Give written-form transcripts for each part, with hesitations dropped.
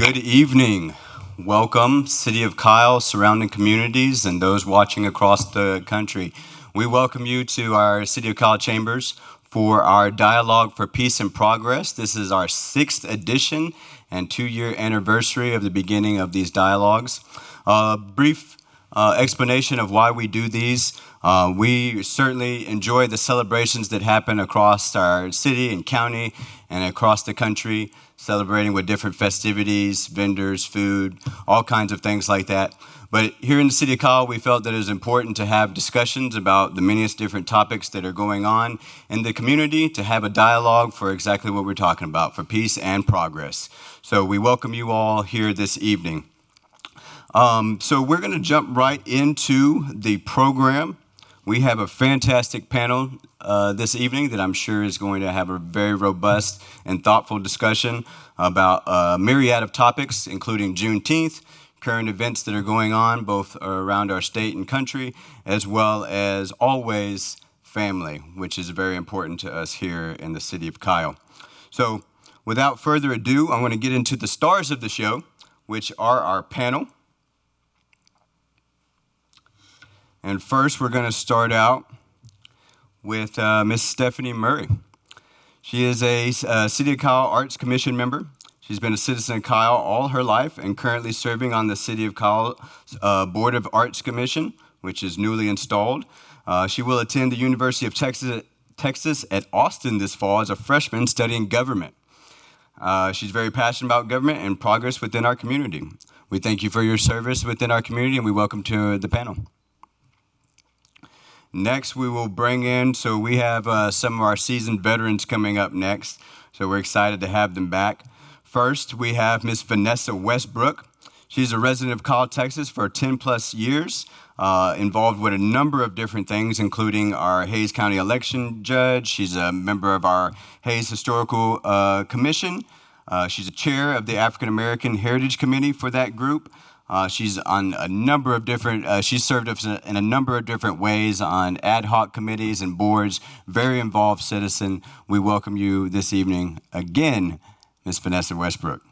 Good evening. Welcome, City of Kyle, surrounding communities, and those watching across the country. We welcome you to our City of Kyle chambers for our Dialogue for Peace and Progress. This is our 6th edition and 2-year anniversary of the beginning of these dialogues. Brief explanation of why we do these. We certainly enjoy the celebrations that happen across our city and county and across the country, celebrating with different festivities, vendors, food, all kinds of things like that. But here in the City of Kyle, we felt that it was important to have discussions about the many different topics that are going on in the community, to have a dialogue for exactly what we're talking about, for peace and progress. So we welcome you all here this evening. So we're going to jump right into the program. We have a fantastic panel this evening that I'm sure is going to have a very robust and thoughtful discussion about a myriad of topics, including Juneteenth, current events that are going on both around our state and country, as well as always family, which is very important to us here in the City of Kyle. So without further ado, I want to get into the stars of the show, which are our panel. And first, we're going to start out with Miss Stephanie Murray. She is a City of Kyle Arts Commission member. She's been a citizen of Kyle all her life and currently serving on the City of Kyle Board of Arts Commission, which is newly installed. She will attend the University of Texas at Austin this fall as a freshman studying government. She's very passionate about government and progress within our community. We thank you for your service within our community, and we welcome to the panel. Next, we will bring in, so we have some of our seasoned veterans coming up next, so we're excited to have them back. First, we have Miss Vanessa Westbrook. She's a resident of Kyle, Texas for 10 plus years, involved with a number of different things, including our Hays County election judge. She's a member of our Hays Historical Commission. She's a chair of the African American Heritage Committee for that group. She's on a number of different, she's served us in a number of different ways on ad hoc committees and boards, very involved citizen. We welcome you this evening again, Ms. Vanessa Westbrook.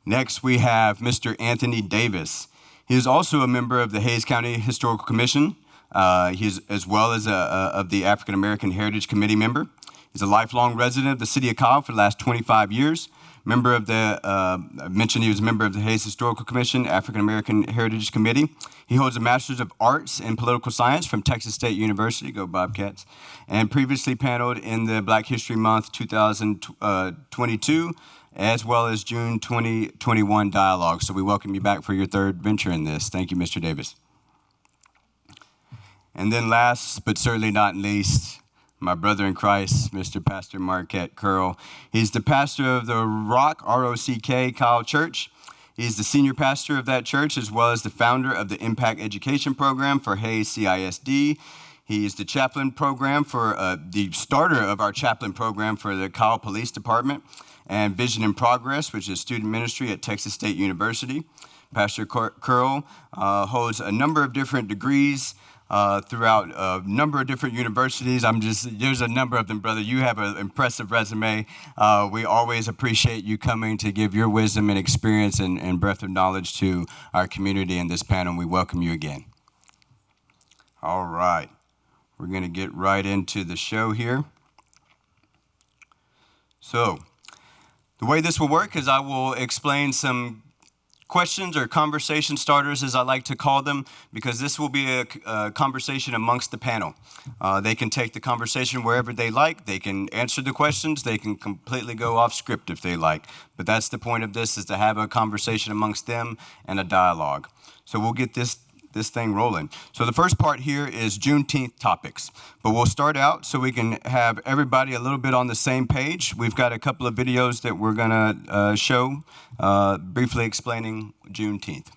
Next, we have Mr. Anthony Davis. He is also a member of the Hays County Historical Commission. He's as well as of the African American Heritage Committee member. He's a lifelong resident of the City of Kyle for the last 25 years. Member of the, I mentioned he was a member of the Hays Historical Commission, African American Heritage Committee. He holds a Master's of Arts in Political Science from Texas State University, go Bobcats, and previously paneled in the Black History Month 2022, as well as June 2021 Dialogue. So we welcome you back for your third venture in this. Thank you, Mr. Davis. And then last, but certainly not least, my brother in Christ, Mr. Pastor Marquette Curl. He's the pastor of the Rock, R-O-C-K, Kyle Church. He's the senior pastor of that church, as well as the founder of the Impact Education Program for Hays CISD. He is the chaplain program for, the starter of our chaplain program for the Kyle Police Department, and Vision in Progress, which is student ministry at Texas State University. Pastor Curl holds a number of different degrees throughout a number of different universities. There's a number of them, brother. You have an impressive resume. We always appreciate you coming to give your wisdom and experience and breadth of knowledge to our community in this panel. We welcome you again. All right. We're going to get right into the show here. So, the way this will work is I will explain some questions or conversation starters, as I like to call them, because this will be a conversation amongst the panel. They can take the conversation wherever they like. They can answer the questions. They can completely go off script if they like. But that's the point of this, is to have a conversation amongst them and a dialogue. So we'll get this thing rolling. So the first part here is Juneteenth topics. But we'll start out so we can have everybody a little bit on the same page. We've got a couple of videos that we're going to show briefly explaining Juneteenth.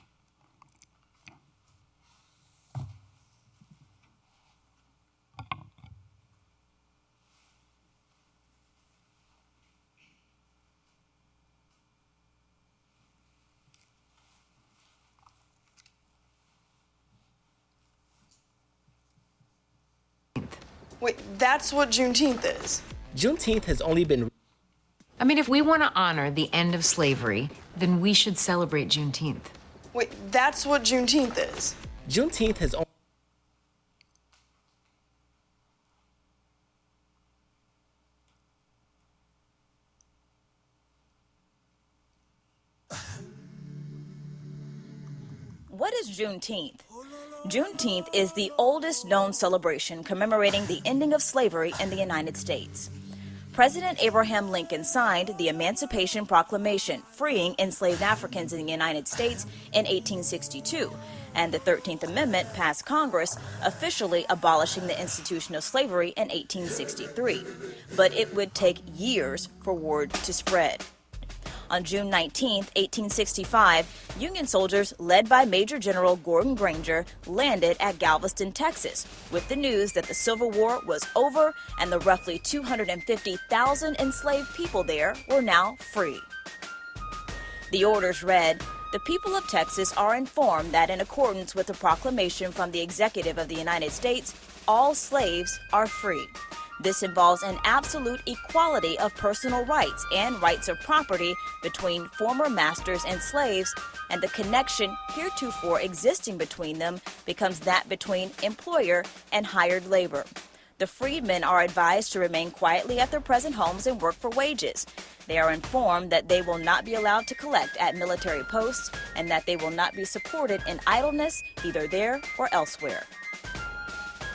Wait, that's what Juneteenth is? Juneteenth has only been I mean, if we want to honor the end of slavery, then we should celebrate Juneteenth. Wait, that's what Juneteenth is? Juneteenth has only... What is Juneteenth? Juneteenth is the oldest known celebration commemorating the ending of slavery in the United States. President Abraham Lincoln signed the Emancipation Proclamation freeing enslaved Africans in the United States in 1862, and the 13th Amendment passed Congress, officially abolishing the institution of slavery in 1863. But it would take years for word to spread. On June 19, 1865, Union soldiers led by Major General Gordon Granger landed at Galveston, Texas, with the news that the Civil War was over and the roughly 250,000 enslaved people there were now free. The orders read, "The people of Texas are informed that in accordance with the proclamation from the Executive of the United States, all slaves are free. This involves an absolute equality of personal rights and rights of property between former masters and slaves, and the connection heretofore existing between them becomes that between employer and hired labor. The freedmen are advised to remain quietly at their present homes and work for wages. They are informed that they will not be allowed to collect at military posts and that they will not be supported in idleness either there or elsewhere."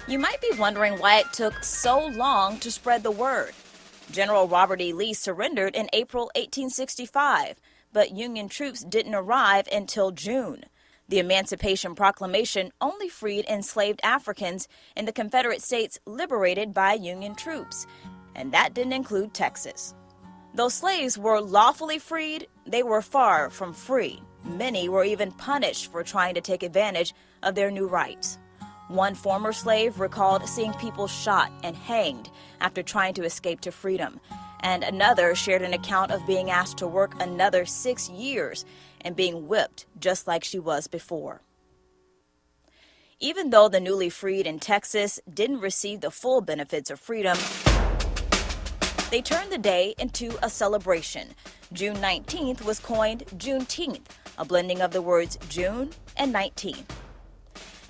You might be wondering why it took so long to spread the word. General Robert E. Lee surrendered in April 1865, but Union troops didn't arrive until June. The Emancipation Proclamation only freed enslaved Africans in the Confederate States liberated by Union troops, and that didn't include Texas. Though slaves were lawfully freed, they were far from free. Many were even punished for trying to take advantage of their new rights. One former slave recalled seeing people shot and hanged after trying to escape to freedom, and another shared an account of being asked to work another 6 years and being whipped just like she was before. Even though the newly freed in Texas didn't receive the full benefits of freedom, they turned the day into a celebration. June 19th was coined Juneteenth, a blending of the words June and 19th.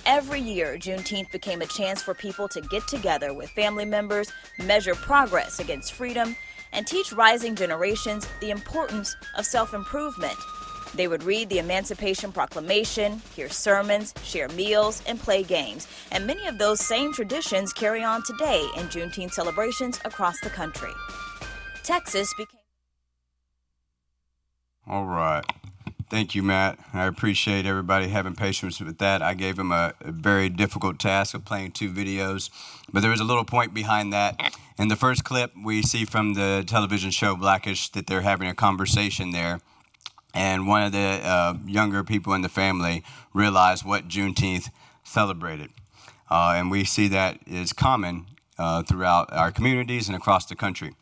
Every year, Juneteenth became a chance for people to get together with family members, measure progress against freedom, and teach rising generations the importance of self-improvement. They would read the Emancipation Proclamation, hear sermons, share meals, and play games. And many of those same traditions carry on today in Juneteenth celebrations across the country. Texas became... All right. Thank you, Matt. I appreciate everybody having patience with that. I gave him a very difficult task of playing 2 videos, but there was a little point behind that. In the first clip, we see from the television show Blackish that they're having a conversation there, and one of the younger people in the family realized what Juneteenth celebrated. And we see that is common throughout our communities and across the country.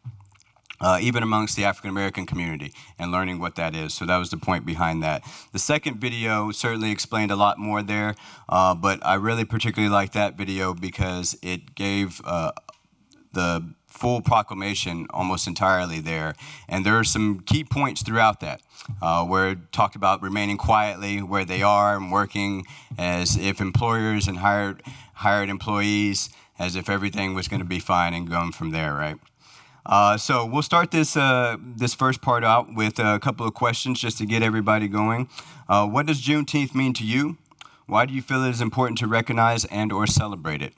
Even amongst the African American community, and learning what that is. So that was the point behind that. The second video certainly explained a lot more there, but I really particularly like that video because it gave the full proclamation almost entirely there. And there are some key points throughout that, where it talked about remaining quietly where they are and working as if employers and hired employees, as if everything was going to be fine, and going from there, right? So we'll start this first part out with a couple of questions just to get everybody going. What does Juneteenth mean to you? Why do you feel it is important to recognize and or celebrate it?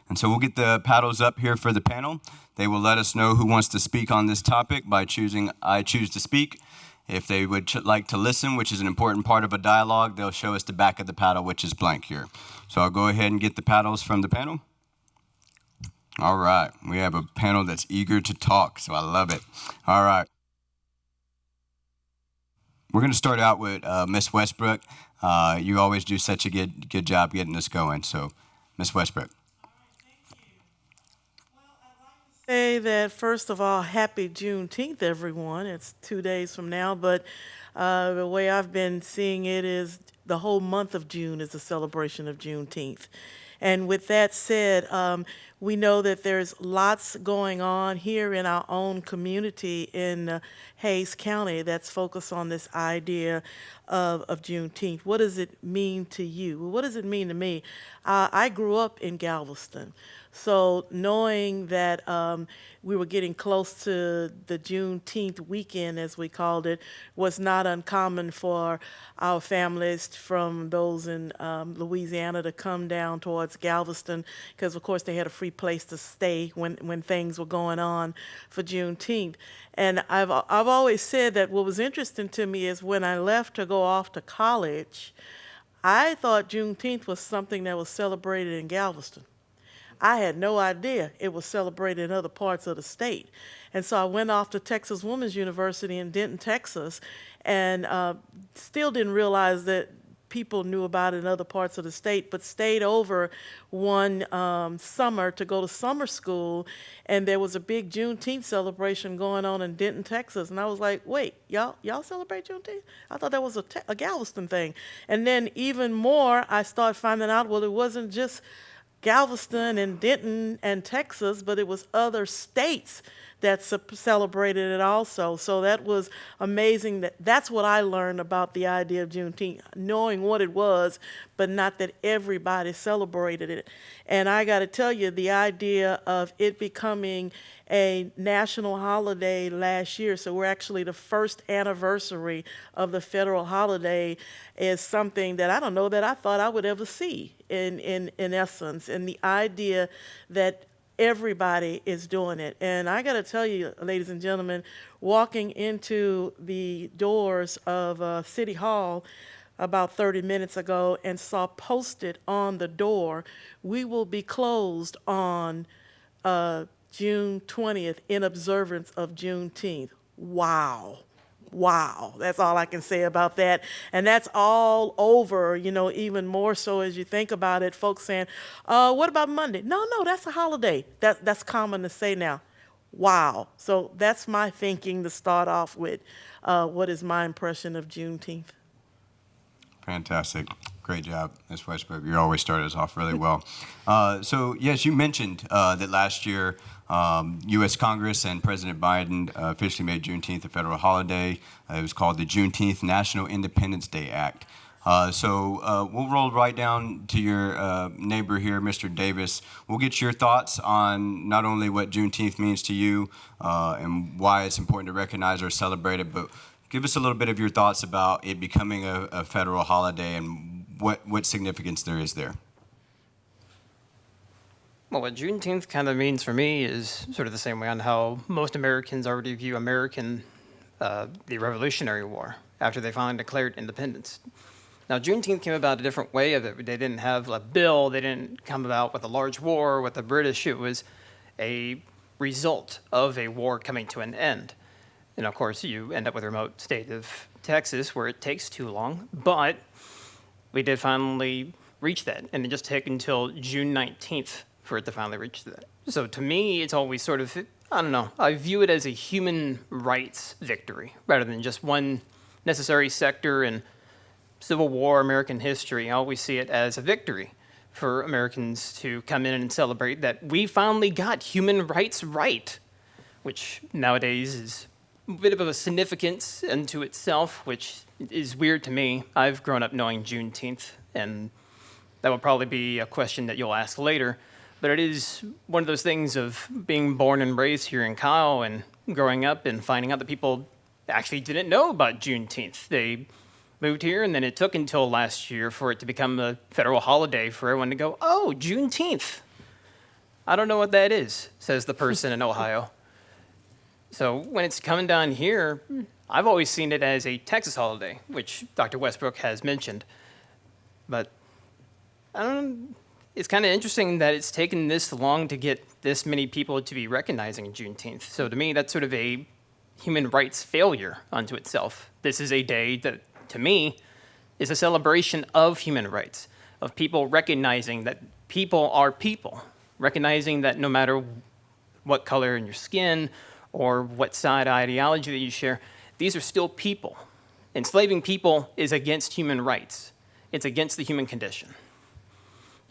And so we'll get the paddles up here for the panel. They will let us know who wants to speak on this topic by choosing I choose to speak. If they would like to listen, which is an important part of a dialogue, they'll show us the back of the paddle, which is blank here. So I'll go ahead and get the paddles from the panel. All right, we have a panel that's eager to talk, so I love it. All right. We're going to start out with Miss Westbrook. You always do such a good job getting us going, so Miss Westbrook. All right, thank you. Well, I'd like to say that, first of all, happy Juneteenth, everyone. It's 2 days from now, but the way I've been seeing it is the whole month of June is a celebration of Juneteenth. And with that said, We know that there's lots going on here in our own community in Hayes County that's focused on this idea of Juneteenth. What does it mean to you? Well, what does it mean to me? I grew up in Galveston. So knowing that we were getting close to the Juneteenth weekend, as we called it, was not uncommon for our families from those in Louisiana to come down towards Galveston, because of course they had a free place to stay when things were going on for Juneteenth. And I've always said that what was interesting to me is when I left to go off to college, I thought Juneteenth was something that was celebrated in Galveston. I had no idea it was celebrated in other parts of the state. And so I went off to Texas Women's University in Denton, Texas, and still didn't realize that people knew about it in other parts of the state, but stayed over one summer to go to summer school, and there was a big Juneteenth celebration going on in Denton, Texas. And I was like, wait, y'all celebrate Juneteenth? I thought that was a Galveston thing. And then even more, I started finding out, well, it wasn't just Galveston and Denton and Texas, but it was other states that celebrated it also. So that was amazing. That's what I learned about the idea of Juneteenth, knowing what it was, but not that everybody celebrated it. And I got to tell you, the idea of it becoming a national holiday last year, so we're actually the first anniversary of the federal holiday, is something that I don't know that I thought I would ever see in essence. And the idea that everybody is doing it. And I got to tell you, ladies and gentlemen, walking into the doors of City Hall about 30 minutes ago and saw posted on the door, we will be closed on June 20th in observance of Juneteenth. Wow. Wow, that's all I can say about that. And that's all over, even more so as you think about it, folks saying, what about Monday? No, that's a holiday. That's common to say now. Wow. So that's my thinking to start off with. What is my impression of Juneteenth? Fantastic. Great job, Ms. Westbrook. You always started us off really well. So, yes, you mentioned that last year U.S. Congress and President Biden officially made Juneteenth a federal holiday. It was called the Juneteenth National Independence Day Act. So we'll roll right down to your neighbor here, Mr. Davis. We'll get your thoughts on not only what Juneteenth means to you and why it's important to recognize or celebrate it, but give us a little bit of your thoughts about it becoming a federal holiday and what significance there is there. Well, what Juneteenth kind of means for me is sort of the same way on how most Americans already view the Revolutionary War after they finally declared independence. Now, Juneteenth came about a different way of it. They didn't have a bill. They didn't come about with a large war with the British. It was a result of a war coming to an end. And of course, you end up with a remote state of Texas where it takes too long. But we did finally reach that. And it just took until June 19th for it to finally reach that. So to me, it's always sort of, I don't know, I view it as a human rights victory rather than just one necessary sector in Civil War, American history. I always see it as a victory for Americans to come in and celebrate that we finally got human rights right, which nowadays is a bit of a significance unto itself, which is weird to me. I've grown up knowing Juneteenth, and that will probably be a question that you'll ask later. But it is one of those things of being born and raised here in Kyle and growing up and finding out that people actually didn't know about Juneteenth. They moved here, and then it took until last year for it to become a federal holiday for everyone to go, oh, Juneteenth. I don't know what that is, says the person in Ohio. So when it's coming down here, I've always seen it as a Texas holiday, which Dr. Westbrook has mentioned. But I don't know. It's kind of interesting that it's taken this long to get this many people to be recognizing Juneteenth. So to me, that's sort of a human rights failure unto itself. This is a day that, to me, is a celebration of human rights, of people recognizing that people are people, recognizing that no matter what color in your skin or what side ideology that you share, these are still people. Enslaving people is against human rights. It's against the human condition.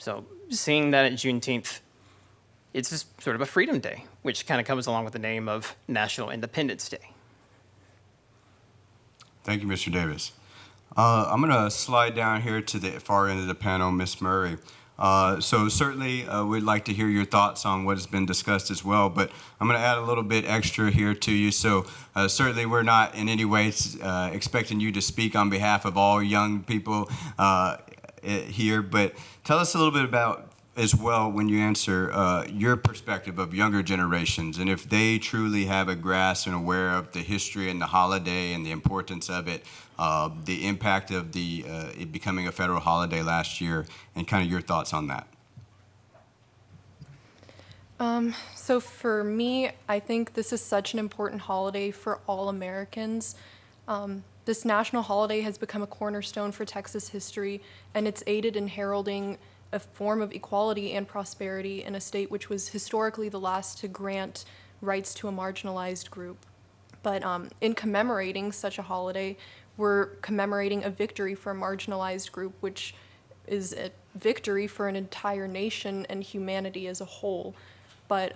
So seeing that at Juneteenth it's just sort of a freedom day, which kind of comes along with the name of National Independence Day. Thank you, Mr. Davis. I'm going to slide down here to the far end of the panel, Ms. Murray. So certainly we'd like to hear your thoughts on what has been discussed as well, but I'm going to add a little bit extra here to you. So certainly we're not in any way expecting you to speak on behalf of all young people here, but tell us a little bit about as well when you answer your perspective of younger generations and if they truly have a grasp and aware of the history and the holiday and the importance of it, the impact of it becoming a federal holiday last year, and kind of your thoughts on that. So for me, I think this is such an important holiday for all Americans. This national holiday has become a cornerstone for Texas history, and it's aided in heralding a form of equality and prosperity in a state which was historically the last to grant rights to a marginalized group. But in commemorating such a holiday, we're commemorating a victory for a marginalized group, which is a victory for an entire nation and humanity as a whole. But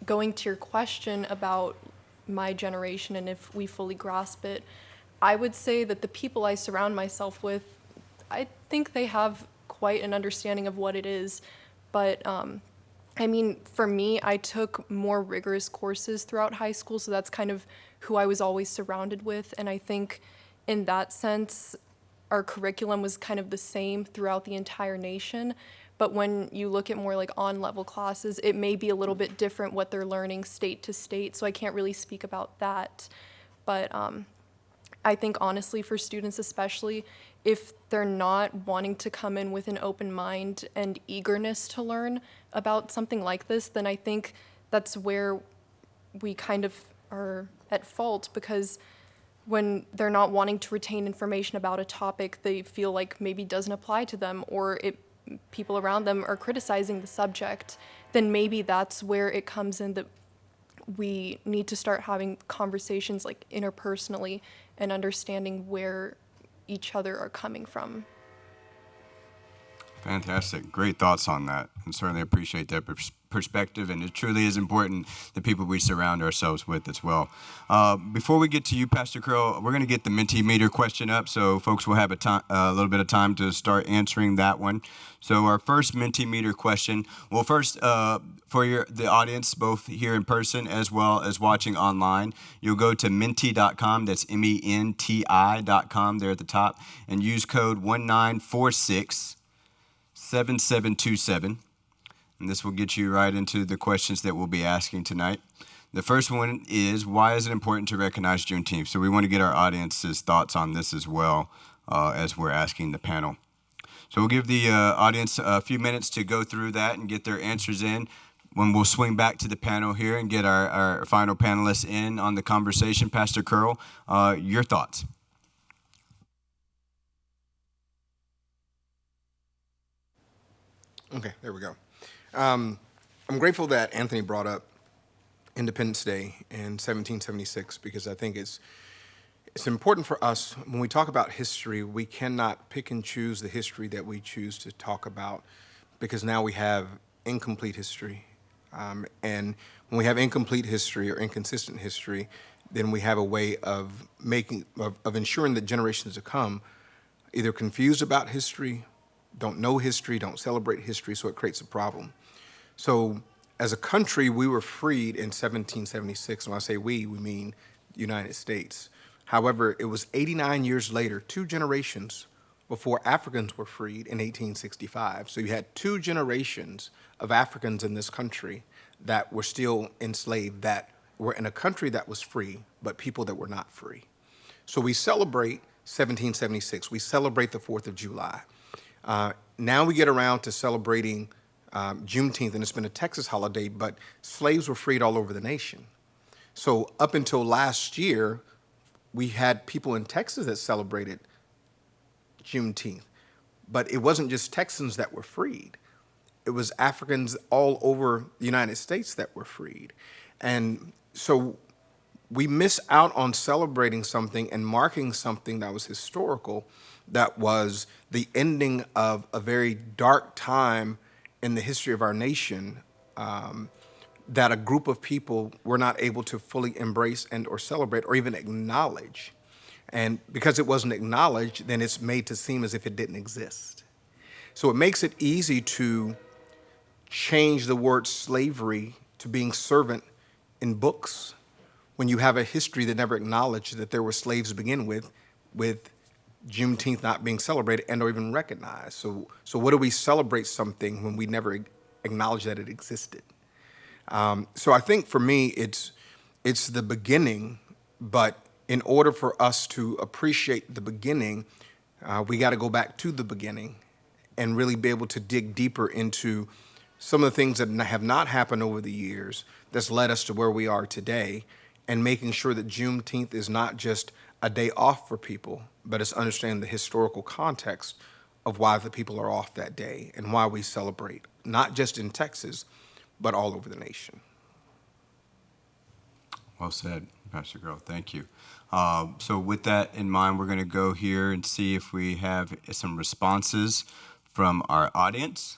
going to your question about my generation and if we fully grasp it, I would say that the people I surround myself with, I think they have quite an understanding of what it is. But I mean, for me, I took more rigorous courses throughout high school, so that's kind of who I was always surrounded with. And I think in that sense, our curriculum was kind of the same throughout the entire nation. But when you look at more like on-level classes, it may be a little bit different what they're learning state to state, so I can't really speak about that. But I think honestly for students especially, if they're not wanting to come in with an open mind and eagerness to learn about something like this, then I think that's where we kind of are at fault, because when they're not wanting to retain information about a topic they feel like maybe doesn't apply to them, or people around them are criticizing the subject, then maybe that's where it comes in that we need to start having conversations like interpersonally and understanding where each other are coming from. Fantastic. Great thoughts on that, and certainly appreciate that perspective, and it truly is important, the people we surround ourselves with as well. Before we get to you, Pastor Curl, we're going to get the Mentimeter question up, so folks will have a little bit of time to start answering that one. So our first Mentimeter question, well, first, for the audience, both here in person as well as watching online, you'll go to menti.com, that's MENTI.com there at the top, and use code 19467727, and this will get you right into the questions that we'll be asking tonight. The first one is, why is it important to recognize Juneteenth? So we want to get our audience's thoughts on this as well as we're asking the panel. So we'll give the audience a few minutes to go through that and get their answers in. When we'll swing back to the panel here and get our final panelists in on the conversation. Pastor Curl, your thoughts. Okay, there we go. I'm grateful that Anthony brought up Independence Day in 1776, because I think it's important for us, when we talk about history, we cannot pick and choose the history that we choose to talk about, because now we have incomplete history. And when we have incomplete history or inconsistent history, then we have a way of ensuring that generations to come either confused about history, don't know history, don't celebrate history, so it creates a problem. So as a country, we were freed in 1776. When I say we mean the United States. However, it was 89 years later, 2 generations before Africans were freed in 1865. So you had 2 generations of Africans in this country that were still enslaved, that were in a country that was free, but people that were not free. So we celebrate 1776. We celebrate the 4th of July. Now we get around to celebrating Juneteenth, and it's been a Texas holiday, but slaves were freed all over the nation. So up until last year, we had people in Texas that celebrated Juneteenth, but it wasn't just Texans that were freed. It was Africans all over the United States that were freed. And so we miss out on celebrating something and marking something that was historical, that was the ending of a very dark time in the history of our nation, that a group of people were not able to fully embrace and or celebrate or even acknowledge. And because it wasn't acknowledged, then it's made to seem as if it didn't exist. So it makes it easy to change the word slavery to being servant in books when you have a history that never acknowledged that there were slaves to begin with Juneteenth not being celebrated and or even recognized. So what do we celebrate something when we never acknowledge that it existed? So I think for me, it's the beginning, but in order for us to appreciate the beginning, we got to go back to the beginning and really be able to dig deeper into some of the things that have not happened over the years that's led us to where we are today, and making sure that Juneteenth is not just a day off for people, but it's understanding the historical context of why the people are off that day and why we celebrate, not just in Texas, but all over the nation. Well said, Pastor Girl. Thank you. So with that in mind, we're going to go here and see if we have some responses from our audience.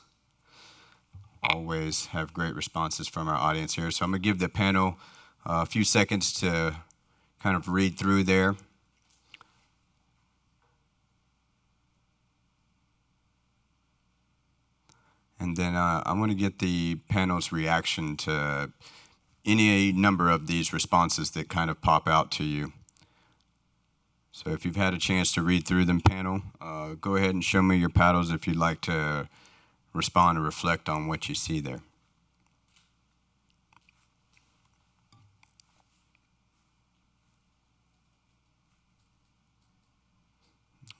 Always have great responses from our audience here. So I'm going to give the panel a few seconds to kind of read through there. And then I'm going to get the panel's reaction to any number of these responses that kind of pop out to you. So if you've had a chance to read through them, panel, go ahead and show me your paddles if you'd like to respond or reflect on what you see there.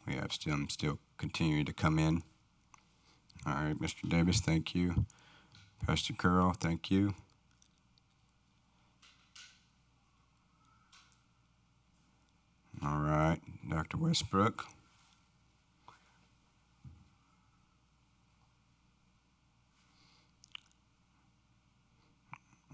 We have still continuing to come in. All right, Mr. Davis, thank you. Pastor Curl, thank you. All right, Dr. Westbrook.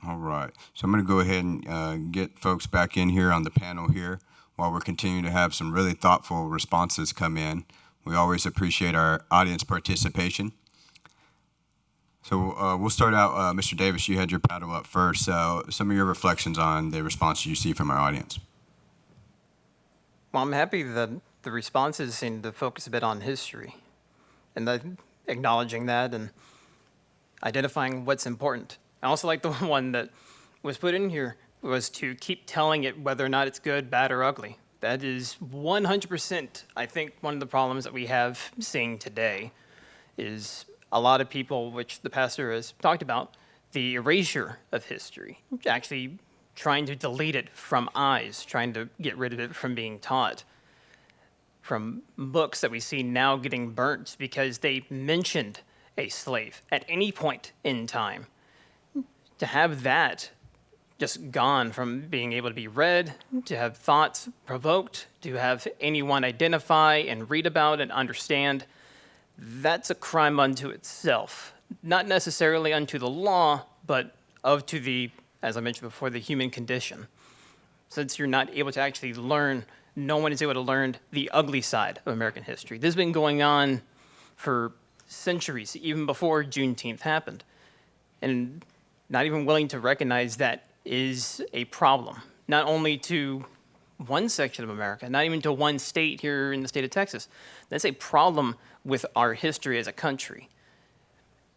All right, so I'm going to go ahead and get folks back in here on the panel here while we're continuing to have some really thoughtful responses come in. We always appreciate our audience participation. So we'll start out, Mr. Davis, you had your paddle up first. So some of your reflections on the responses you see from our audience. Well, I'm happy that the responses seem to focus a bit on history and acknowledging that and identifying what's important. I also like the one that was put in here was to keep telling it whether or not it's good, bad, or ugly. That is 100%, I think, one of the problems that we have seeing today is a lot of people, which the pastor has talked about, the erasure of history, actually trying to delete it from eyes, trying to get rid of it from being taught, from books that we see now getting burnt because they mentioned a slave at any point in time. To have that just gone from being able to be read, to have thoughts provoked, to have anyone identify and read about and understand, that's a crime unto itself. Not necessarily unto the law, but to the, as I mentioned before, the human condition. Since you're not able to actually learn, no one is able to learn the ugly side of American history. This has been going on for centuries, even before Juneteenth happened. And not even willing to recognize that is a problem, not only to one section of America, not even to one state here in the state of Texas. That's a problem with our history as a country.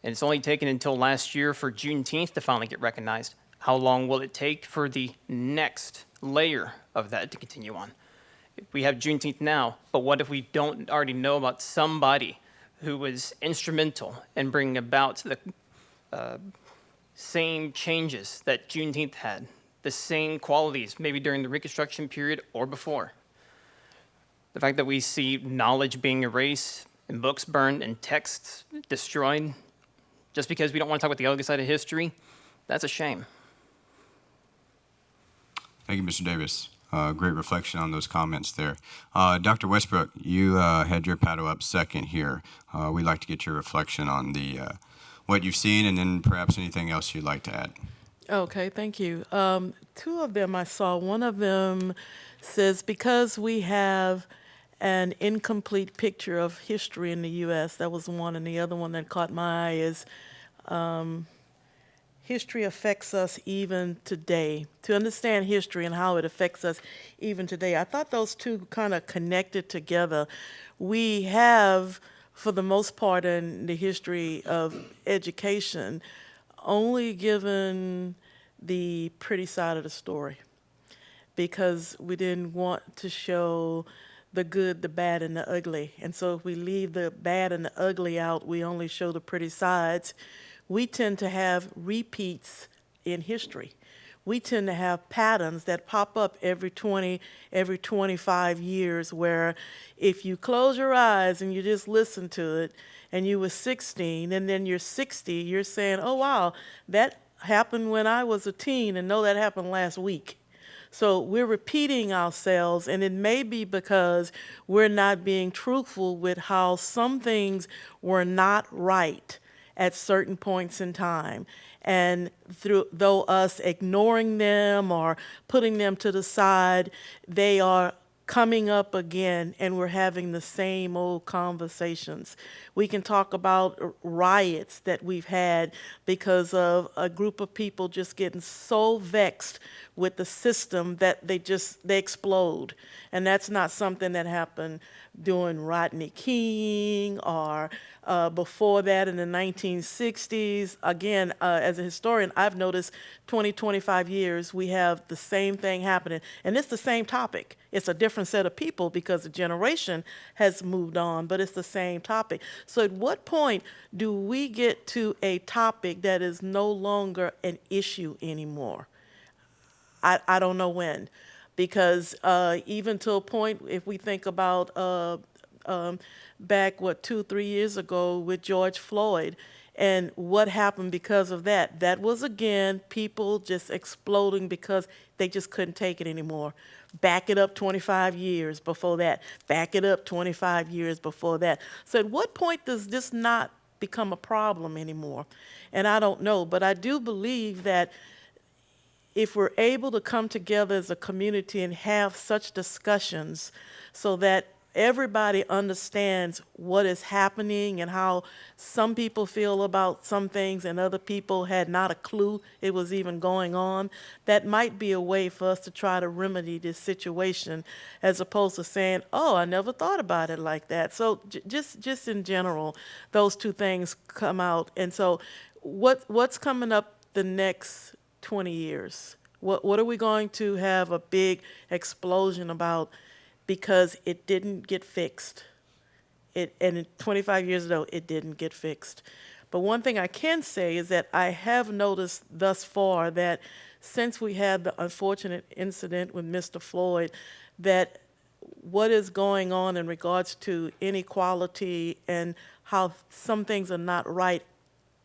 And it's only taken until last year for Juneteenth to finally get recognized. How long will it take for the next layer of that to continue on? We have Juneteenth now, but what if we don't already know about somebody who was instrumental in bringing about the same changes that Juneteenth had, the same qualities, maybe during the Reconstruction period or before? The fact that we see knowledge being erased and books burned and texts destroyed just because we don't want to talk about the ugly side of history, that's a shame. Thank you, Mr. Davis. Great reflection on those comments there. Dr. Westbrook, you had your paddle up second here. We'd like to get your reflection on the what you've seen and then perhaps anything else you'd like to add. Okay, thank you. Two of them I saw. One of them says, because we have an incomplete picture of history in the U.S., that was one, and the other one that caught my eye is history affects us even today, to understand history and how it affects us even today. I thought those two kind of connected together. We have, for the most part in the history of education, only given the pretty side of the story because we didn't want to show the good, the bad, and the ugly. And so if we leave the bad and the ugly out, we only show the pretty sides. We tend to have repeats in history. We tend to have patterns that pop up every 20, every 25 years where if you close your eyes and you just listen to it and you were 16 and then you're 60, you're saying, oh wow, that happened when I was a teen and no, that happened last week. So we're repeating ourselves, and it may be because we're not being truthful with how some things were not right at certain points in time. And though us ignoring them or putting them to the side, they are coming up again, and we're having the same old conversations. We can talk about riots that we've had because of a group of people just getting so vexed with the system that they explode. And that's not something that happened during Rodney King or before that in the 1960s. Again, as a historian, I've noticed 20, 25 years, we have the same thing happening. And it's the same topic. It's a different set of people because the generation has moved on, but it's the same topic. So at what point do we get to a topic that is no longer an issue anymore? I don't know when. Because even to a point, if we think about back, 2, 3 years ago with George Floyd, and what happened because of that. That was, again, people just exploding because they just couldn't take it anymore. Back it up 25 years before that. Back it up 25 years before that. So at what point does this not become a problem anymore? And I don't know, but I do believe that if we're able to come together as a community and have such discussions so that everybody understands what is happening and how some people feel about some things and other people had not a clue it was even going on, that might be a way for us to try to remedy this situation as opposed to saying, oh, I never thought about it like that. So just in general, those two things come out. And so what's coming up the next 20 years? What are we going to have a big explosion about because it didn't get fixed? And 25 years ago, it didn't get fixed. But one thing I can say is that I have noticed thus far that since we had the unfortunate incident with Mr. Floyd, that what is going on in regards to inequality and how some things are not right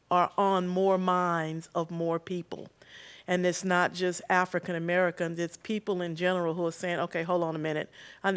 are on more minds of more people. And it's not just African Americans, it's people in general who are saying, okay, hold on a minute. I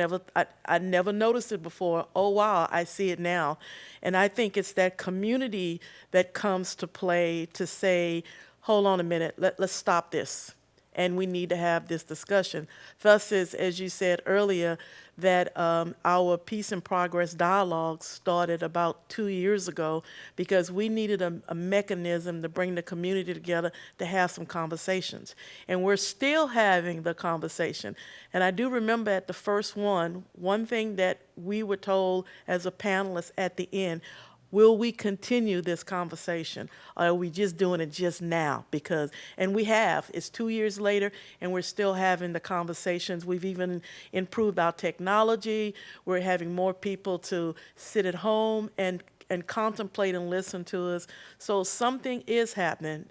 never noticed it before. Oh, wow, I see it now. And I think it's that community that comes to play to say, hold on a minute, let's stop this. And we need to have this discussion. Thus is, as you said earlier, that our Peace and Progress dialogue started about 2 years ago because we needed a mechanism to bring the community together to have some conversations. And we're still having the conversation. And I do remember at the first one thing that we were told as a panelist at the end, will we continue this conversation, or are we just doing it just now? And we have. It's 2 years later, and we're still having the conversations. We've even improved our technology. We're having more people to sit at home and contemplate and listen to us. So something is happening.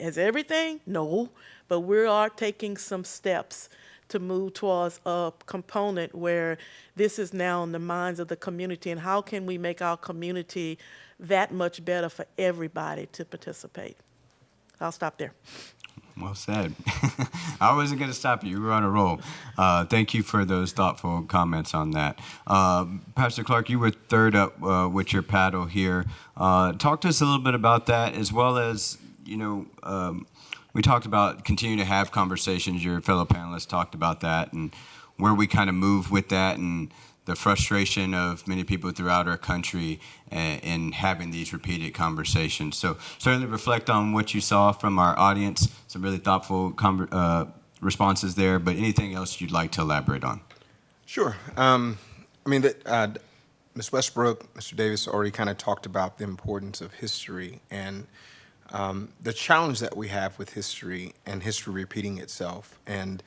Has everything? No, but we are taking some steps to move towards a component where this is now in the minds of the community, and how can we make our community that much better for everybody to participate. I'll stop there. Well said. I wasn't going to stop you. You were on a roll. Thank you for those thoughtful comments on that. Pastor Clark, you were third up with your paddle here. Talk to us a little bit about that, as well as, we talked about continuing to have conversations. Your fellow panelists talked about that and where we kind of move with that and the frustration of many people throughout our country in having these repeated conversations. So certainly reflect on what you saw from our audience, some really thoughtful responses there, but anything else you'd like to elaborate on? Sure. I mean, Ms. Westbrook, Mr. Davis already kind of talked about the importance of history and the challenge that we have with history and history repeating itself. And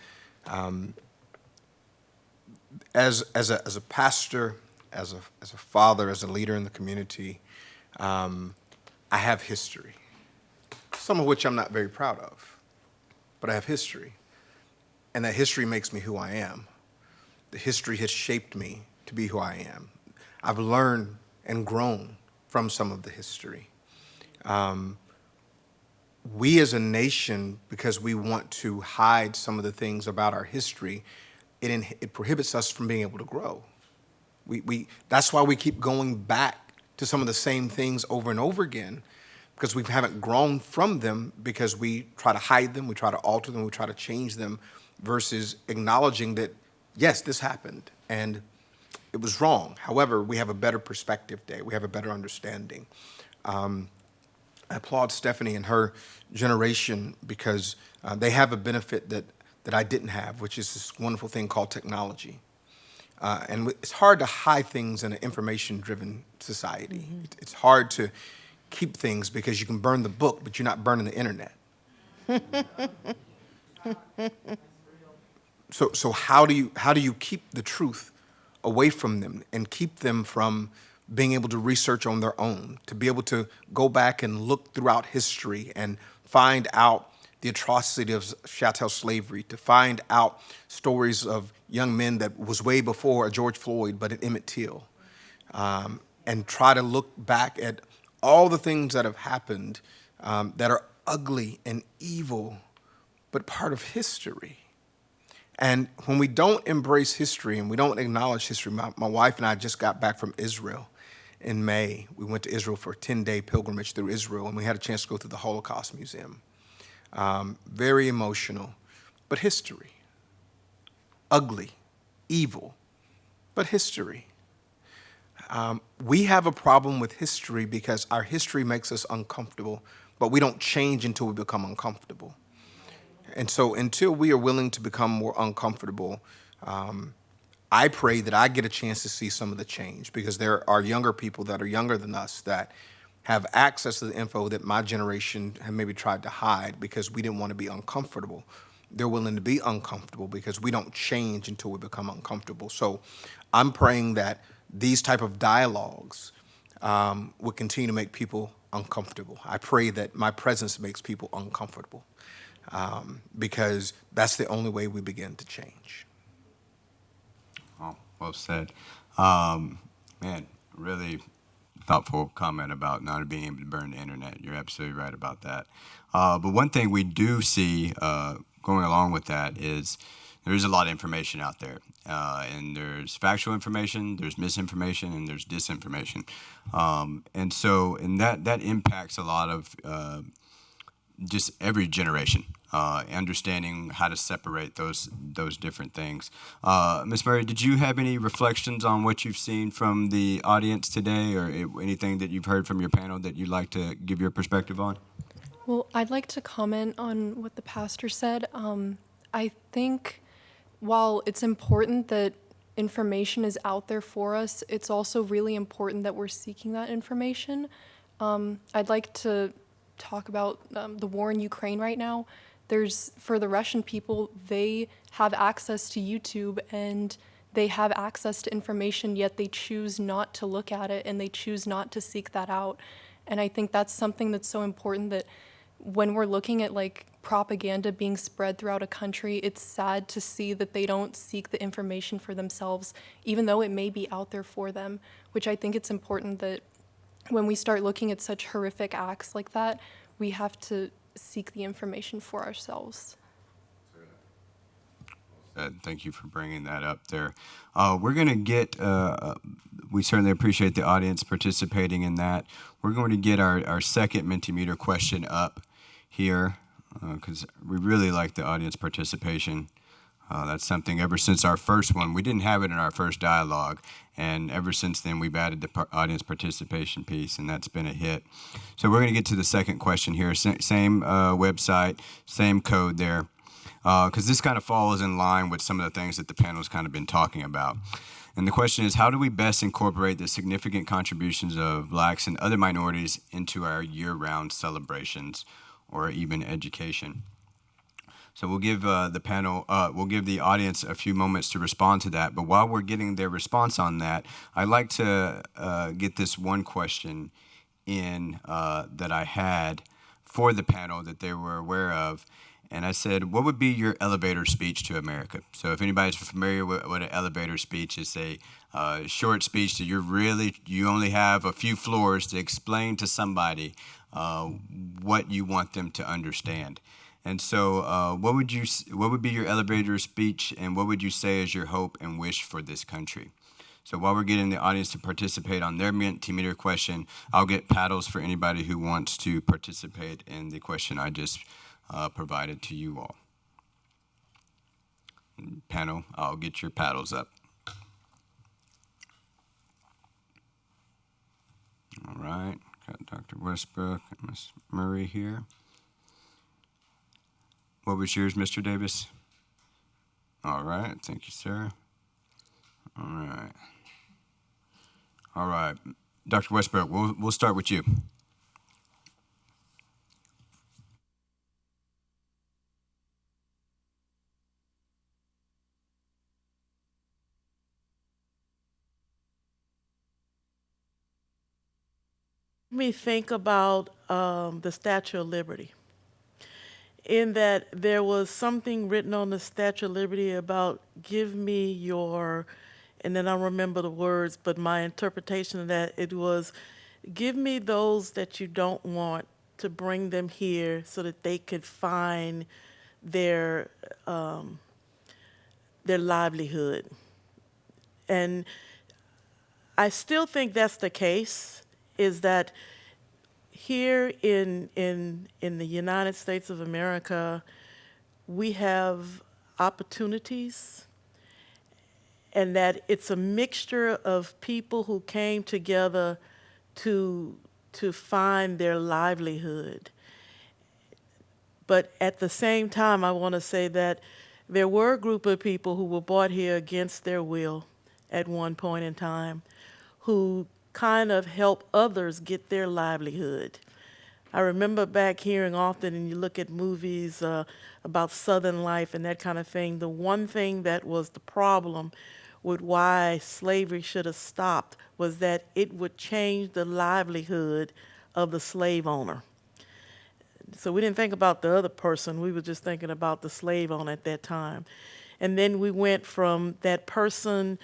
as a pastor, as a father, as a leader in the community, I have history, some of which I'm not very proud of, but I have history. And that history makes me who I am. The history has shaped me to be who I am. I've learned and grown from some of the history. We as a nation, because we want to hide some of the things about our history, it prohibits us from being able to grow. That's why we keep going back to some of the same things over and over again, because we haven't grown from them, because we try to hide them, we try to alter them, we try to change them, versus acknowledging that, yes, this happened, and it was wrong. However, we have a better perspective today. We have a better understanding. I applaud Stephanie and her generation because they have a benefit that I didn't have, which is this wonderful thing called technology. And it's hard to hide things in an information-driven society. Mm-hmm. It's hard to keep things because you can burn the book, but you're not burning the internet. So how do you keep the truth away from them and keep them from being able to research on their own, to be able to go back and look throughout history and find out the atrocity of chattel slavery, to find out stories of young men that was way before a George Floyd, but an Emmett Till, and try to look back at all the things that have happened that are ugly and evil, but part of history. And when we don't embrace history and we don't acknowledge history, my wife and I just got back from Israel in May. We went to Israel for a 10-day pilgrimage through Israel, and we had a chance to go through the Holocaust Museum. Very emotional, but history. Ugly, evil, but history. We have a problem with history because our history makes us uncomfortable, but we don't change until we become uncomfortable. And so until we are willing to become more uncomfortable, I pray that I get a chance to see some of the change, because there are younger people that are younger than us that have access to the info that my generation have maybe tried to hide because we didn't want to be uncomfortable. They're willing to be uncomfortable because we don't change until we become uncomfortable. So I'm praying that these type of dialogues will continue to make people uncomfortable. I pray that my presence makes people uncomfortable. Because that's the only way we begin to change. Oh, well said. Man, really thoughtful comment about not being able to burn the internet. You're absolutely right about that. But one thing we do see going along with that is there's a lot of information out there. And there's factual information, there's misinformation, and there's disinformation. And that impacts a lot of just every generation, understanding how to separate those different things. Ms. Murray, did you have any reflections on what you've seen from the audience today, or anything that you've heard from your panel that you'd like to give your perspective on? Well, I'd like to comment on what the pastor said. I think while it's important that information is out there for us, it's also really important that we're seeking that information. I'd like to talk about the war in Ukraine right now. For the Russian people, they have access to YouTube and they have access to information, yet they choose not to look at it and they choose not to seek that out. And I think that's something that's so important, that when we're looking at like propaganda being spread throughout a country, it's sad to see that they don't seek the information for themselves, even though it may be out there for them, which I think it's important that when we start looking at such horrific acts like that, we have to seek the information for ourselves. Thank you for bringing that up there. We're going to get, we certainly appreciate the audience participating in that. We're going to get our second Mentimeter question up here, because we really like the audience participation. That's something ever since our first one. We didn't have it in our first dialogue, and ever since then we've added the audience participation piece, and that's been a hit. So we're going to get to the second question here. Same website, same code there, because this kind of falls in line with some of the things that the panel's kind of been talking about. And the question is, how do we best incorporate the significant contributions of Blacks and other minorities into our year-round celebrations or even education? So we'll give we'll give the audience a few moments to respond to that. But while we're getting their response on that, I'd like to get this one question in that I had for the panel that they were aware of. And I said, what would be your elevator speech to America? So if anybody's familiar with what an elevator speech is, a short speech that you only have a few floors to explain to somebody what you want them to understand. And so what would be your elevator speech, and what would you say is your hope and wish for this country? So while we're getting the audience to participate on their Mentimeter question, I'll get paddles for anybody who wants to participate in the question I just provided to you all. Panel, I'll get your paddles up. All right, got Dr. Westbrook and Ms. Murray here. What was yours, Mr. Davis? All right, thank you, sir. All right. All right, Dr. Westbrook, we'll start with you. Me think about the Statue of Liberty, in that there was something written on the Statue of Liberty about give me your, and then I don't remember the words, but my interpretation of that, it was give me those that you don't want to bring them here so that they could find their livelihood. And I still think that's the case, is that here in the United States of America, we have opportunities, and that it's a mixture of people who came together to find their livelihood. But at the same time, I want to say that there were a group of people who were brought here against their will at one point in time, who kind of help others get their livelihood. I remember back hearing often, and you look at movies about Southern life and that kind of thing, the one thing that was the problem with why slavery should have stopped was that it would change the livelihood of the slave owner. So we didn't think about the other person, we were just thinking about the slave owner at that time. And then we went from that person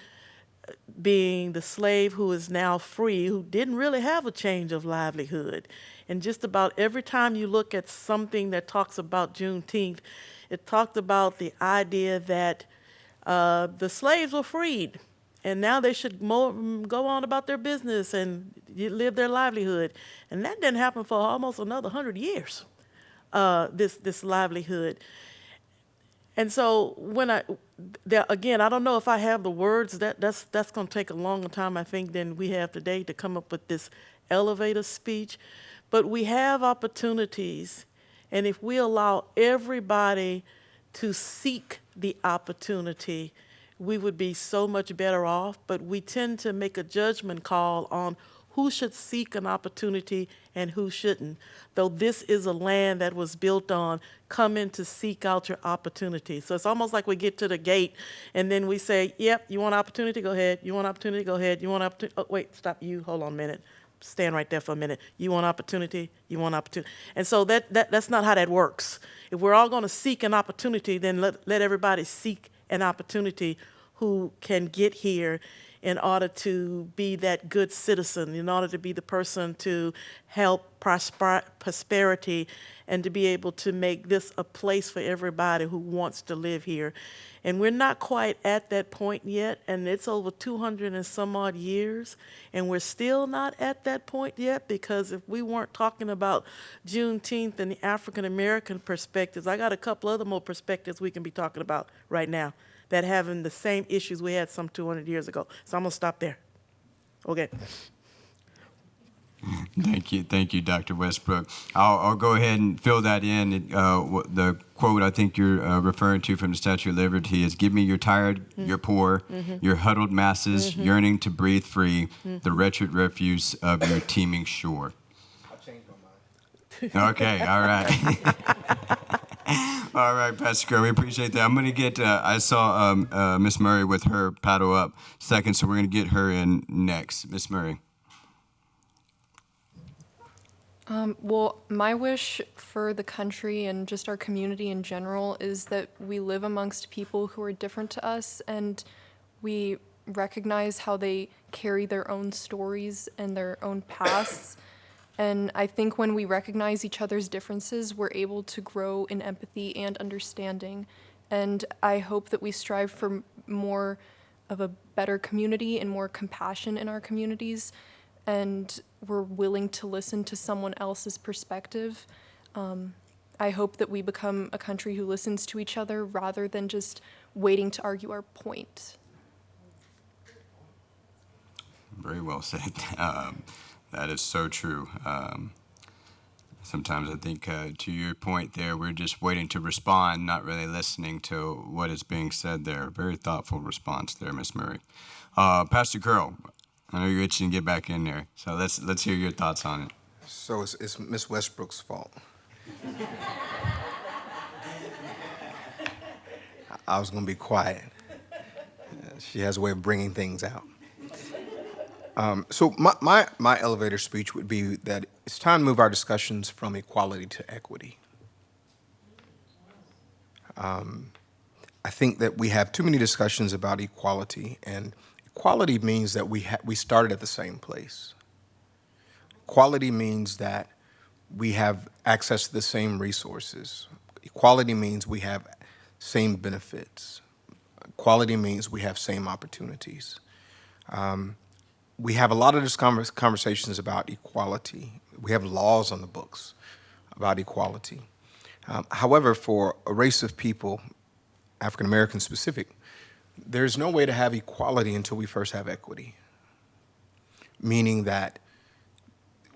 being the slave who is now free, who didn't really have a change of livelihood. And just about every time you look at something that talks about Juneteenth, it talked about the idea that the slaves were freed, and now they should go on about their business and live their livelihood. And that didn't happen for almost another 100 years, this livelihood. And so again, I don't know if I have the words. That's going to take a longer time, I think, than we have today to come up with this elevator speech. But we have opportunities, and if we allow everybody to seek the opportunity, we would be so much better off. But we tend to make a judgment call on who should seek an opportunity and who shouldn't, though this is a land that was built on come in to seek out your opportunity. So it's almost like we get to the gate and then we say, yep, you want opportunity, go ahead. You want opportunity, go ahead. You want opportunity, oh, wait, stop, you, hold on a minute. Stand right there for a minute. You want opportunity, you want opportunity. And so that's not how that works. If we're all gonna seek an opportunity, then let everybody seek an opportunity who can get here in order to be that good citizen, in order to be the person to help prosperity and to be able to make this a place for everybody who wants to live here. And we're not quite at that point yet, and it's over 200 and some odd years, and we're still not at that point yet, because if we weren't talking about Juneteenth and the African American perspectives, I got a couple other more perspectives we can be talking about right now that having the same issues we had some 200 years ago. So I'm gonna stop there. Okay. Thank you, Dr. Westbrook. I'll go ahead and fill that in. The quote I think you're referring to from the Statue of Liberty is, "Give me your tired, your poor, your huddled masses, yearning to breathe free, the wretched refuse of your teeming shore." I'll change my mind. Okay, all right. All right, Pastor Kerr, we appreciate that. I'm going to get, I saw Miss Murray with her paddle up second, so we're going to get her in next. Miss Murray. Well, my wish for the country and just our community in general is that we live amongst people who are different to us, and we recognize how they carry their own stories and their own pasts. And I think when we recognize each other's differences, we're able to grow in empathy and understanding. And I hope that we strive for more of a better community and more compassion in our communities, and we're willing to listen to someone else's perspective. I hope that we become a country who listens to each other rather than just waiting to argue our point. Very well said. That is so true. Sometimes I think, to your point there, we're just waiting to respond, not really listening to what is being said there. Very thoughtful response there, Miss Murray. Pastor Curl, I know you're itching to get back in there, so let's hear your thoughts on it. So it's Miss Westbrook's fault. I was going to be quiet. She has a way of bringing things out. So my elevator speech would be that it's time to move our discussions from equality to equity. I think that we have too many discussions about equality, and equality means that we started at the same place. Equality means that we have access to the same resources. Equality means we have same benefits. Equality means we have same opportunities. We have a lot of conversations about equality. We have laws on the books about equality. However, for a race of people, African American specific, there's no way to have equality until we first have equity, meaning that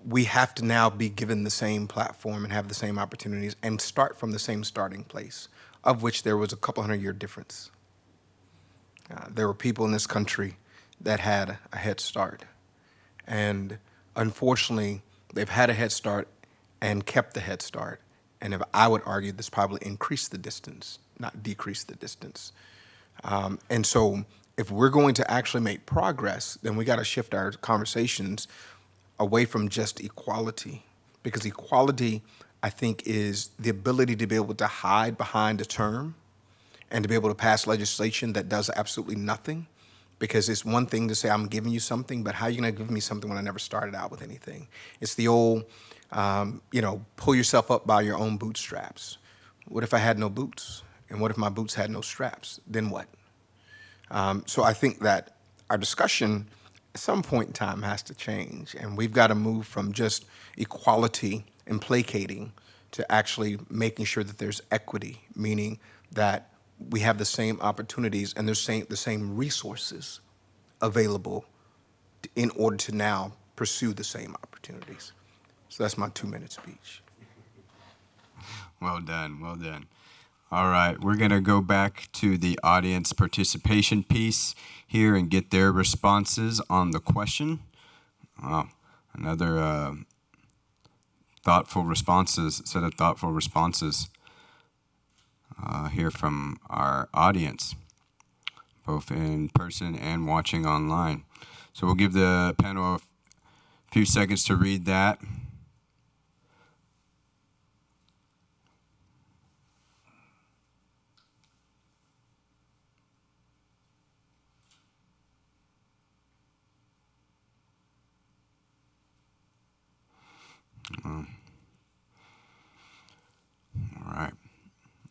we have to now be given the same platform and have the same opportunities and start from the same starting place, of which there was a couple 100-year difference. There were people in this country that had a head start, and unfortunately, they've had a head start and kept the head start. And if I would argue this probably increased the distance, not decreased the distance. And so if we're going to actually make progress, then we got to shift our conversations away from just equality, because equality, I think, is the ability to be able to hide behind a term and to be able to pass legislation that does absolutely nothing. Because it's one thing to say, I'm giving you something, but how are you going to give me something when I never started out with anything? It's the old, pull yourself up by your own bootstraps. What if I had no boots? And what if my boots had no straps? Then what? So I think that our discussion at some point in time has to change, and we've got to move from just equality and placating to actually making sure that there's equity, meaning that we have the same opportunities and there's the same resources available in order to now pursue the same opportunities. So that's my 2-minute speech. Well done, well done. All right, we're going to go back to the audience participation piece here and get their responses on the question. Wow, another thoughtful responses, set of thoughtful responses here from our audience, both in person and watching online. So we'll give the panel a few seconds to read that.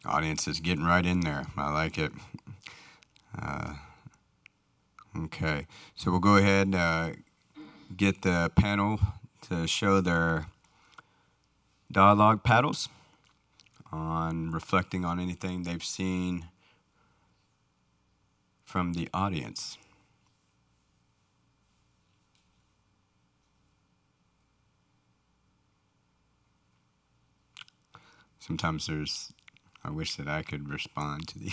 Audience is getting right in there. I like it. Okay, so we'll go ahead and get the panel to show their dialogue paddles on reflecting on anything they've seen from the audience. Sometimes I wish that I could respond to the,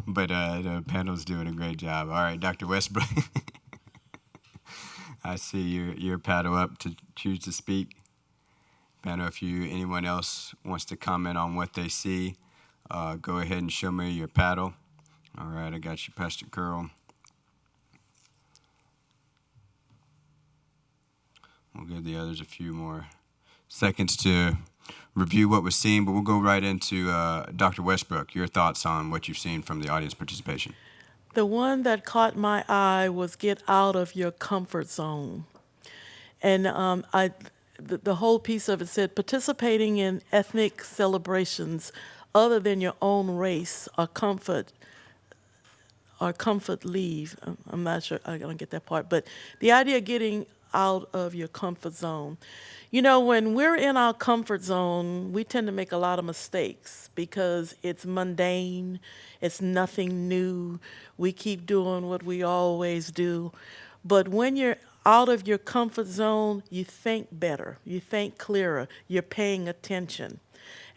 but the panel's doing a great job. All right, Dr. Westbrook, I see your paddle up to choose to speak. Panel, if anyone else wants to comment on what they see, go ahead and show me your paddle. All right, I got you, Pastor Curl. We'll give the others a few more seconds to review what was seen, but we'll go right into Dr. Westbrook, your thoughts on what you've seen from the audience participation. The one that caught my eye was get out of your comfort zone. And the whole piece of it said participating in ethnic celebrations other than your own race or comfort leave. I'm not sure, I don't get that part, but the idea of getting out of your comfort zone. You know, when we're in our comfort zone, we tend to make a lot of mistakes because it's mundane, it's nothing new, we keep doing what we always do. But when you're out of your comfort zone, you think better, you think clearer, you're paying attention.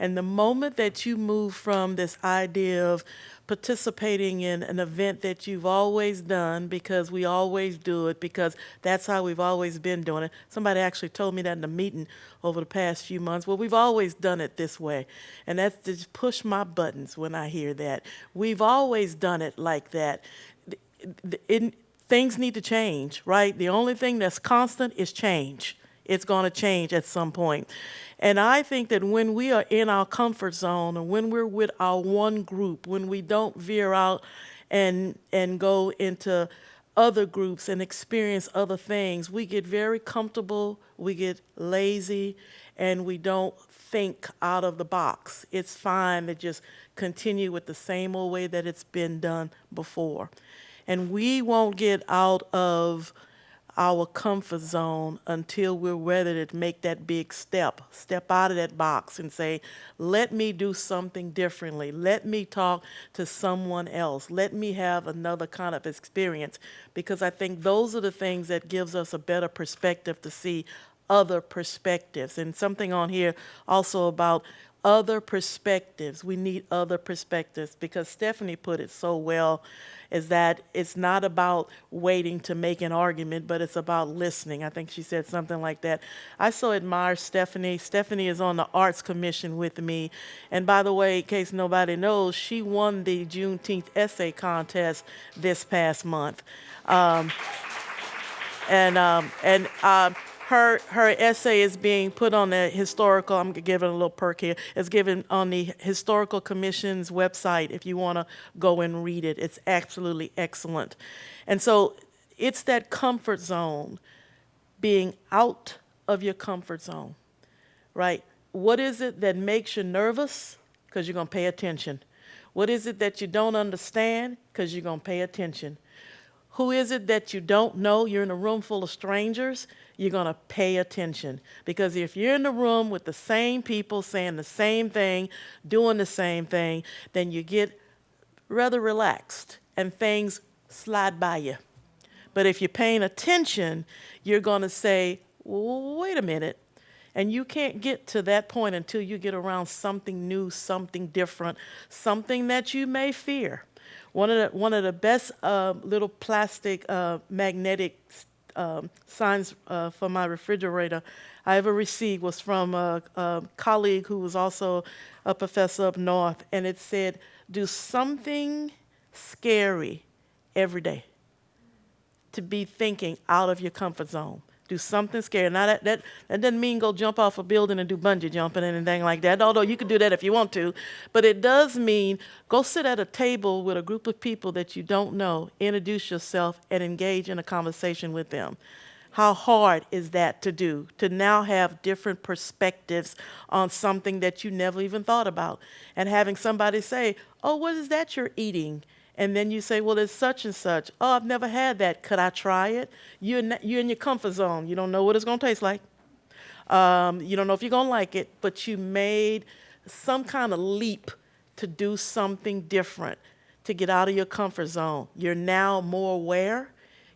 And the moment that you move from this idea of participating in an event that you've always done because we always do it, because that's how we've always been doing it. Somebody actually told me that in a meeting over the past few months. Well, we've always done it this way. And that's just push my buttons when I hear that. We've always done it like that. Things need to change, right? The only thing that's constant is change. It's going to change at some point. And I think that when we are in our comfort zone and when we're with our one group, when we don't veer out and go into other groups and experience other things, we get very comfortable, we get lazy, and we don't think out of the box. It's fine to just continue with the same old way that it's been done before. And we won't get out of our comfort zone until we're ready to make that big step out of that box and say, let me do something differently. Let me talk to someone else. Let me have another kind of experience, because I think those are the things that gives us a better perspective to see other perspectives. And something on here also about other perspectives. We need other perspectives, because Stephanie put it so well, is that it's not about waiting to make an argument, but it's about listening. I think she said something like that. I so admire Stephanie. Stephanie is on the Arts Commission with me. And by the way, in case nobody knows, she won the Juneteenth essay contest this past month. Her essay is being put on the historical, I'm giving a little perk here, it's given on the Historical Commission's website if you want to go and read it. It's absolutely excellent. And so it's that comfort zone, being out of your comfort zone, right? What is it that makes you nervous? Because you're going to pay attention. What is it that you don't understand? Because you're going to pay attention. Who is it that you don't know? You're in a room full of strangers. You're going to pay attention. Because if you're in the room with the same people saying the same thing, doing the same thing, then you get rather relaxed and things slide by you. But if you're paying attention, you're going to say, wait a minute. And you can't get to that point until you get around something new, something different, something that you may fear. One of the best little plastic magnetic signs for my refrigerator I ever received was from a colleague who was also a professor up north, and it said, do something scary every day. To be thinking out of your comfort zone. Do something scary. Now, that doesn't mean go jump off a building and do bungee jumping and anything like that, although you could do that if you want to. But it does mean go sit at a table with a group of people that you don't know, introduce yourself, and engage in a conversation with them. How hard is that to do? To now have different perspectives on something that you never even thought about. And having somebody say, oh, what is that you're eating? And then you say, well, it's such and such. Oh, I've never had that. Could I try it? You're in your comfort zone. You don't know what it's going to taste like. You don't know if you're going to like it, but you made some kind of leap to do something different, to get out of your comfort zone. You're now more aware.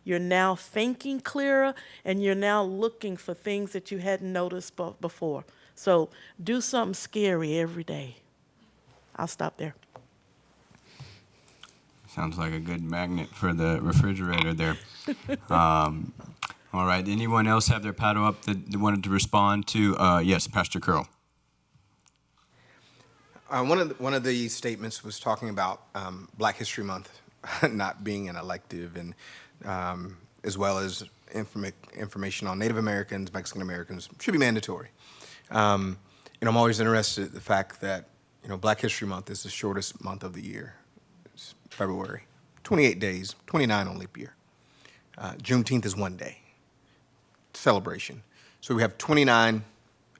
You're now thinking clearer, and you're now looking for things that you hadn't noticed before. So do something scary every day. I'll stop there. Sounds like a good magnet for the refrigerator there. All right. Anyone else have their paddle up that wanted to respond to? Yes, Pastor Curl. One of the statements was talking about Black History Month not being an elective, and as well as information on Native Americans, Mexican Americans should be mandatory. I'm always interested in the fact that Black History Month is the shortest month of the year. It's February, 28 days, 29 on leap year. Juneteenth is 1 day, celebration. So we have 29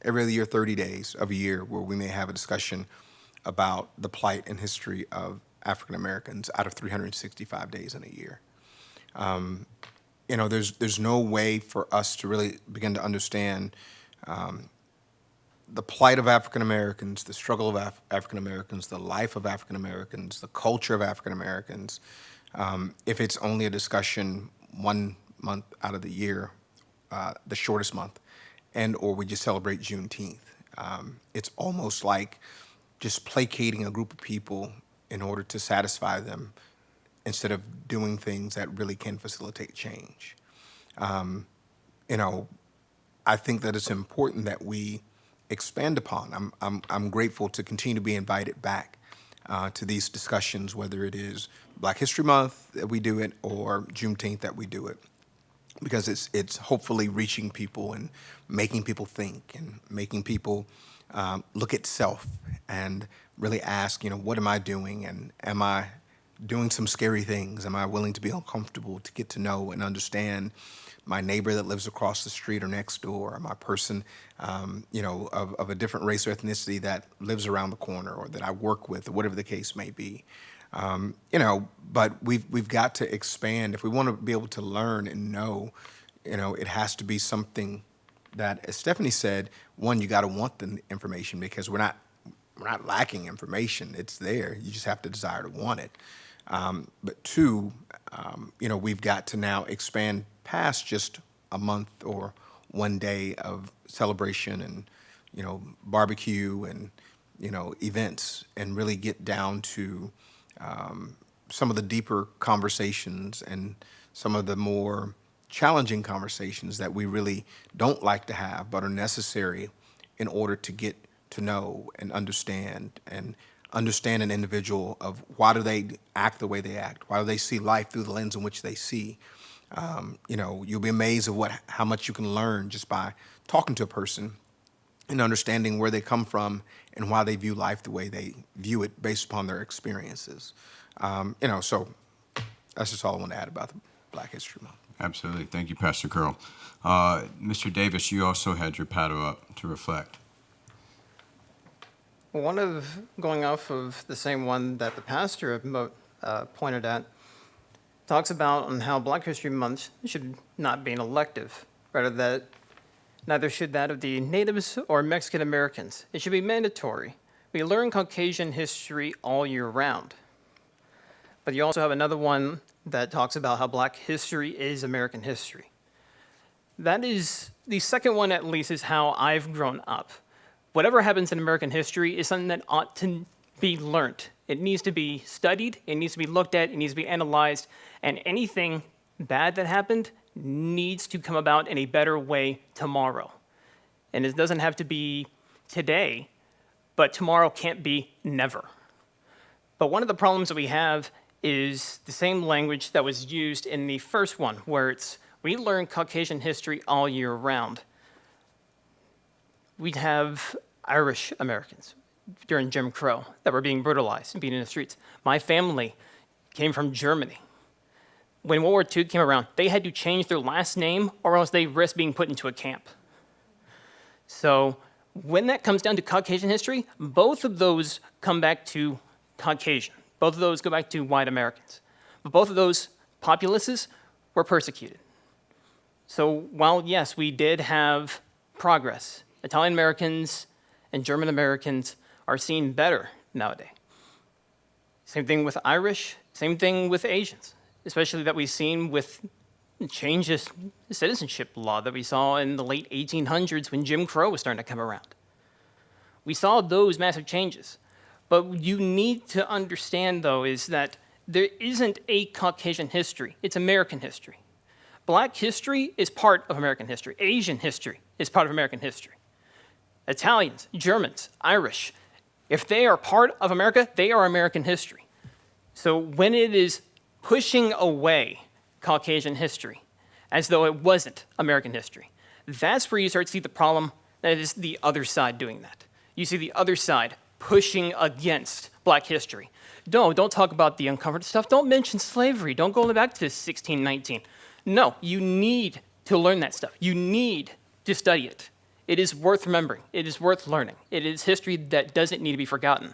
every other year, 30 days of a year where we may have a discussion about the plight and history of African Americans out of 365 days in a year. There's no way for us to really begin to understand the plight of African Americans, the struggle of African Americans, the life of African Americans, the culture of African Americans, if it's only a discussion 1 month out of the year, the shortest month, or we just celebrate Juneteenth. It's almost like just placating a group of people in order to satisfy them instead of doing things that really can facilitate change. I think that it's important that we expand upon. I'm grateful to continue to be invited back to these discussions, whether it is Black History Month that we do it or Juneteenth that we do it, because it's hopefully reaching people and making people think and making people look at self and really ask, what am I doing, and am I doing some scary things? Am I willing to be uncomfortable to get to know and understand my neighbor that lives across the street or next door, or my person, of a different race or ethnicity that lives around the corner or that I work with, or whatever the case may be. But we've got to expand. If we want to be able to learn and know, it has to be something that, as Stephanie said, one, you got to want the information, because we're not lacking information. It's there. You just have to desire to want it. But two, we've got to now expand past just a month or 1 day of celebration and, barbecue and, events, and really get down to some of the deeper conversations and some of the more challenging conversations that we really don't like to have but are necessary in order to get to know and understand an individual of why do they act the way they act, why do they see life through the lens in which they see. You'll be amazed at how much you can learn just by talking to a person and understanding where they come from and why they view life the way they view it based upon their experiences. So that's just all I want to add about the Black History Month. Absolutely. Thank you, Pastor Curl. Mr. Davis, you also had your paddle up to reflect. Going off of the same one that the pastor pointed at, talks about on how Black History Month should not be an elective, rather that neither should that of the natives or Mexican Americans. It should be mandatory. We learn Caucasian history all year round. But you also have another one that talks about how Black history is American history. That is, the second one at least is how I've grown up. Whatever happens in American history is something that ought to be learned. It needs to be studied, it needs to be looked at, it needs to be analyzed, and anything bad that happened needs to come about in a better way tomorrow. And it doesn't have to be today, but tomorrow can't be never. But one of the problems that we have is the same language that was used in the first one, where it's, we learn Caucasian history all year round. We'd have Irish Americans during Jim Crow that were being brutalized and beaten in the streets. My family came from Germany. when World War II came around, they had to change their last name or else they risked being put into a camp. So when that comes down to Caucasian history, both of those come back to Caucasian. Both of those go back to white Americans. But both of those populaces were persecuted. So while, yes, we did have progress, Italian Americans and German Americans are seen better nowadays. Same thing with Irish, same thing with Asians, especially that we've seen with changes in citizenship law that we saw in the late 1800s when Jim Crow was starting to come around. We saw those massive changes. But you need to understand, though, is that there isn't a Caucasian history. It's American history. Black history is part of American history. Asian history is part of American history. Italians, Germans, Irish, if they are part of America, they are American history. So when it is pushing away Caucasian history as though it wasn't American history, that's where you start to see the problem that is the other side doing that. You see the other side pushing against Black history. No, don't talk about the uncomfortable stuff. Don't mention slavery. Don't go back to 1619. No, you need to learn that stuff. You need to study it. It is worth remembering. It is worth learning. It is history that doesn't need to be forgotten.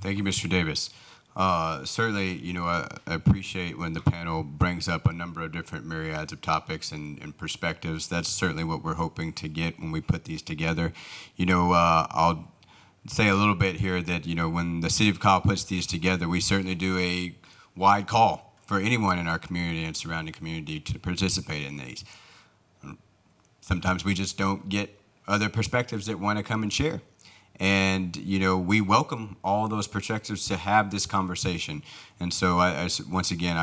Thank you, Mr. Davis. Certainly, I appreciate when the panel brings up a number of different myriads of topics and perspectives. That's certainly what we're hoping to get when we put these together. I'll say a little bit here that, when the City of Kyle puts these together, we certainly do a wide call for anyone in our community and surrounding community to participate in these. Sometimes we just don't get other perspectives that want to come and share. And, we welcome all those perspectives to have this conversation. And so, once again,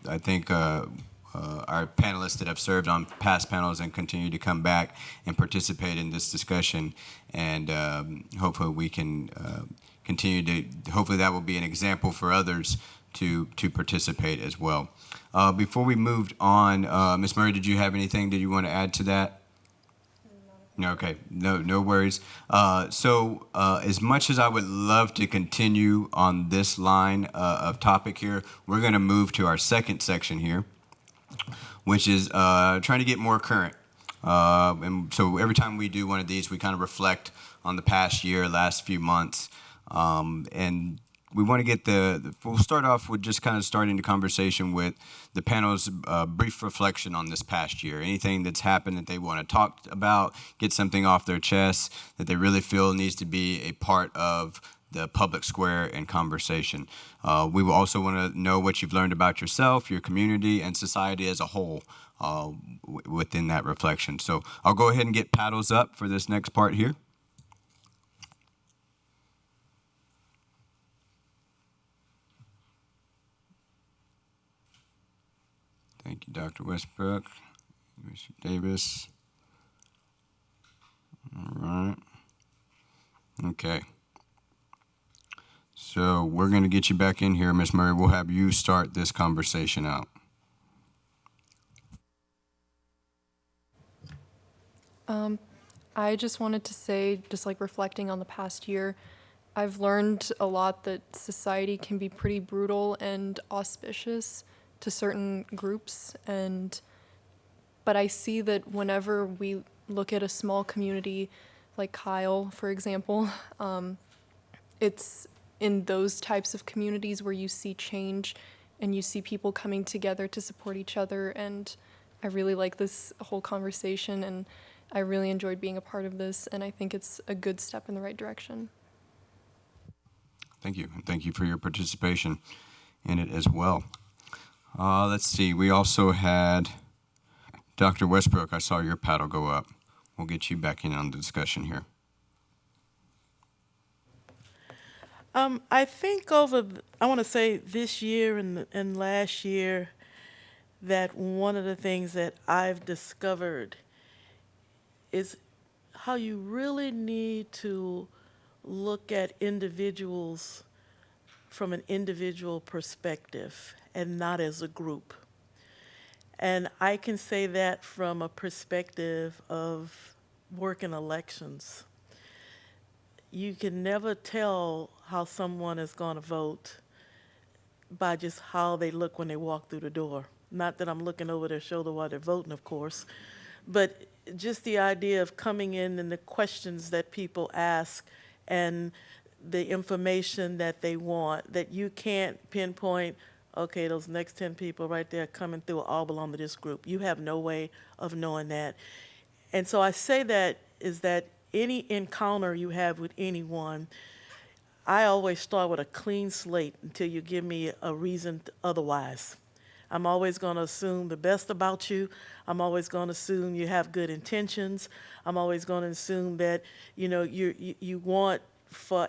I think our panelists that have served on past panels and continue to come back and participate in this discussion. And hopefully we can continue to, hopefully that will be an example for others to participate as well. Before we moved on, Ms. Murray, did you have anything that you want to add to that? Okay, no worries. So as much as I would love to continue on this line of topic here, we're going to move to our second section here, which is trying to get more current. And so every time we do one of these, we kind of reflect on the past year, last few months, and we want to get we'll start off with just kind of starting the conversation with the panel's brief reflection on this past year. Anything that's happened that they want to talk about, get something off their chest that they really feel needs to be a part of the public square and conversation. We will also want to know what you've learned about yourself, your community, and society as a whole within that reflection. So I'll go ahead and get paddles up for this next part here. Thank you, Dr. Westbrook, Mr. Davis. All right. Okay. So we're going to get you back in here, Ms. Murray. We'll have you start this conversation out. I just wanted to say, just like reflecting on the past year, I've learned a lot that society can be pretty brutal and auspicious to certain groups, but I see that whenever we look at a small community like Kyle, for example, it's in those types of communities where you see change and you see people coming together to support each other, and I really like this whole conversation, and I really enjoyed being a part of this, and I think it's a good step in the right direction. Thank you, and thank you for your participation in it as well. Let's see, we also had Dr. Westbrook. I saw your paddle go up. We'll get you back in on the discussion here. I think I want to say this year and last year, that one of the things that I've discovered is how you really need to look at individuals from an individual perspective and not as a group. And I can say that from a perspective of working elections. You can never tell how someone is going to vote by just how they look when they walk through the door. Not that I'm looking over their shoulder while they're voting, of course, but just the idea of coming in and the questions that people ask and the information that they want, that you can't pinpoint, okay, those next 10 people right there coming through all belong to this group. You have no way of knowing that. And so I say that is that any encounter you have with anyone, I always start with a clean slate until you give me a reason otherwise. I'm always going to assume the best about you. I'm always going to assume you have good intentions. I'm always going to assume that, you want for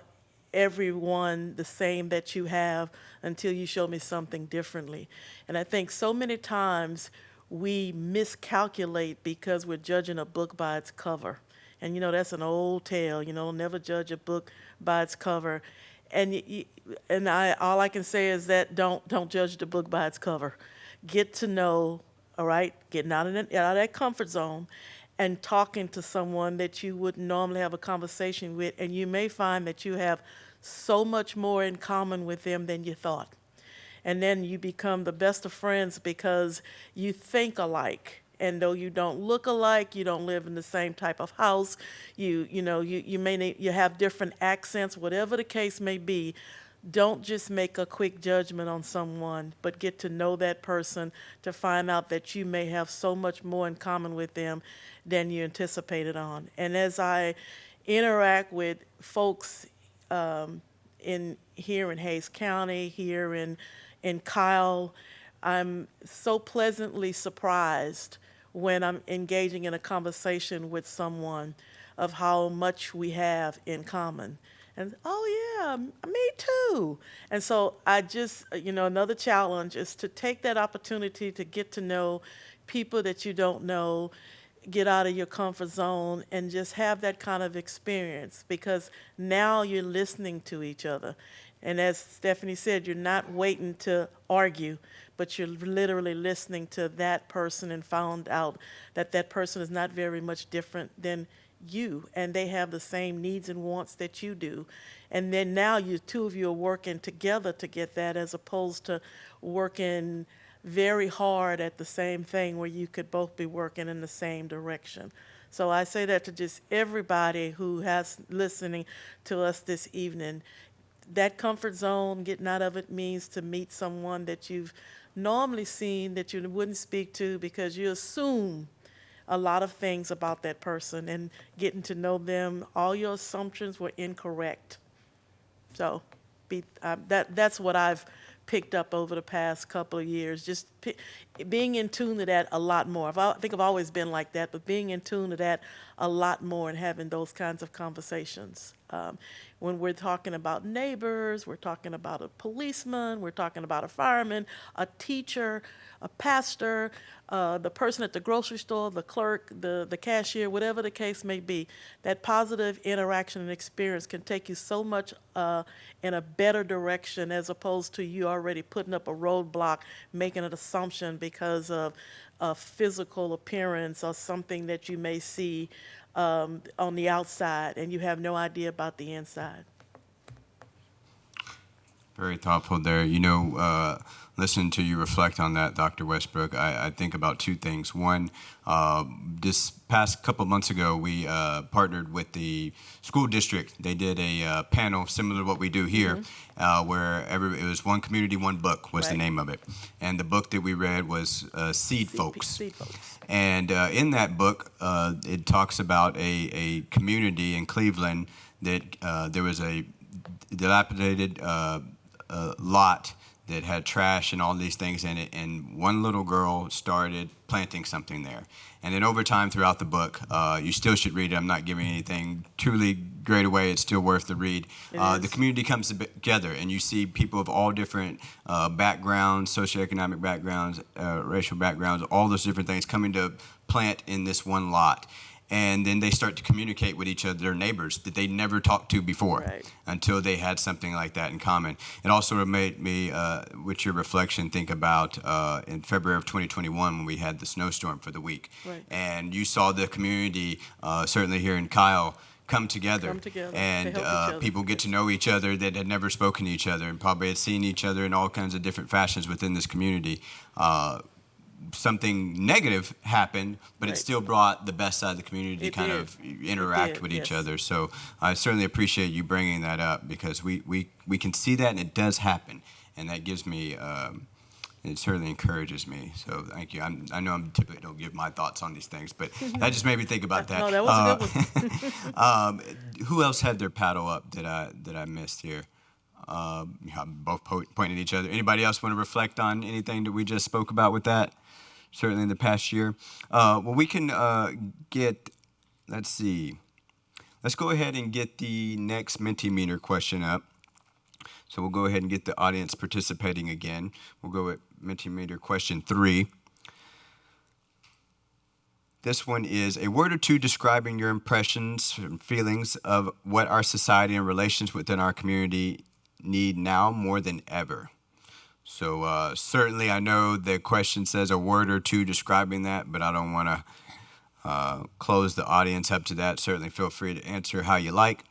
everyone the same that you have until you show me something differently. And I think so many times we miscalculate because we're judging a book by its cover. And that's an old tale, never judge a book by its cover. And all I can say is that don't judge the book by its cover. Get to know, all right, getting out of that comfort zone and talking to someone that you wouldn't normally have a conversation with, and you may find that you have so much more in common with them than you thought. And then you become the best of friends because you think alike. And though you don't look alike, you don't live in the same type of house, you have different accents, whatever the case may be, don't just make a quick judgment on someone, but get to know that person to find out that you may have so much more in common with them than you anticipated on. And as I interact with folks here in Hays County, here in Kyle, I'm so pleasantly surprised when I'm engaging in a conversation with someone of how much we have in common. And, oh yeah, me too. And so I just, another challenge is to take that opportunity to get to know people that you don't know, get out of your comfort zone, and just have that kind of experience, because now you're listening to each other. And as Stephanie said, you're not waiting to argue, but you're literally listening to that person and found out that that person is not very much different than you, and they have the same needs and wants that you do. And then now two of you are working together to get that, as opposed to working very hard at the same thing where you could both be working in the same direction. So I say that to just everybody who has listening to us this evening. That comfort zone, getting out of it, means to meet someone that you've normally seen that you wouldn't speak to because you assume a lot of things about that person, and getting to know them, all your assumptions were incorrect. So that's what I've picked up over the past couple of years, just being in tune to that a lot more. I think I've always been like that, but being in tune to that a lot more and having those kinds of conversations. When we're talking about neighbors, we're talking about a policeman, we're talking about a fireman, a teacher, a pastor, the person at the grocery store, the clerk, the cashier, whatever the case may be, that positive interaction and experience can take you so much in a better direction, as opposed to you already putting up a roadblock, making an assumption because of a physical appearance or something that you may see on the outside, and you have no idea about the inside. Very thoughtful there. Listening to you reflect on that, Dr. Westbrook, I think about two things. One, this past couple months ago, we partnered with the school district. They did a panel similar to what we do here, where it was One Community, One Book was the name of it. And the book that we read was Seed Folks. Seed Folks. And in that book, it talks about a community in Cleveland that there was a dilapidated lot that had trash and all these things in it, and one little girl started planting something there. And then over time throughout the book, you still should read it. I'm not giving anything truly great away. It's still worth the read. The community comes together, and you see people of all different backgrounds, socioeconomic backgrounds, racial backgrounds, all those different things coming to plant in this one lot. And then they start to communicate with each other, their neighbors that they never talked to before, until they had something like that in common. It also made me, with your reflection, think about in February of 2021 when we had the snowstorm for the week. And you saw the community, certainly here in Kyle, come together, Come together. and They help each other. people get to know each other that had never spoken to each other and probably had seen each other in all kinds of different fashions within this community. Something negative happened, but it Right. still brought the best side of the community It to kind did. of interact did, with each yes. other. So I certainly appreciate you bringing that up, because we can see that, and it does happen, and that gives me it certainly encourages me. So thank you. I know I typically don't give my thoughts on these things, but that just made me think about that. No, that was a good one. Who else had their paddle up that I missed here? Both pointing at each other. Anybody else want to reflect on anything that we just spoke about with that? Certainly in the past year. Well, we can let's see. Let's go ahead and get the next Mentimeter question up. So we'll go ahead and get the audience participating again. We'll go with Mentimeter question 3. This one is a word or two describing your impressions and feelings of what our society and relations within our community need now more than ever. So certainly I know the question says a word or two describing that, but I don't want to close the audience up to that. Certainly feel free to answer how you like.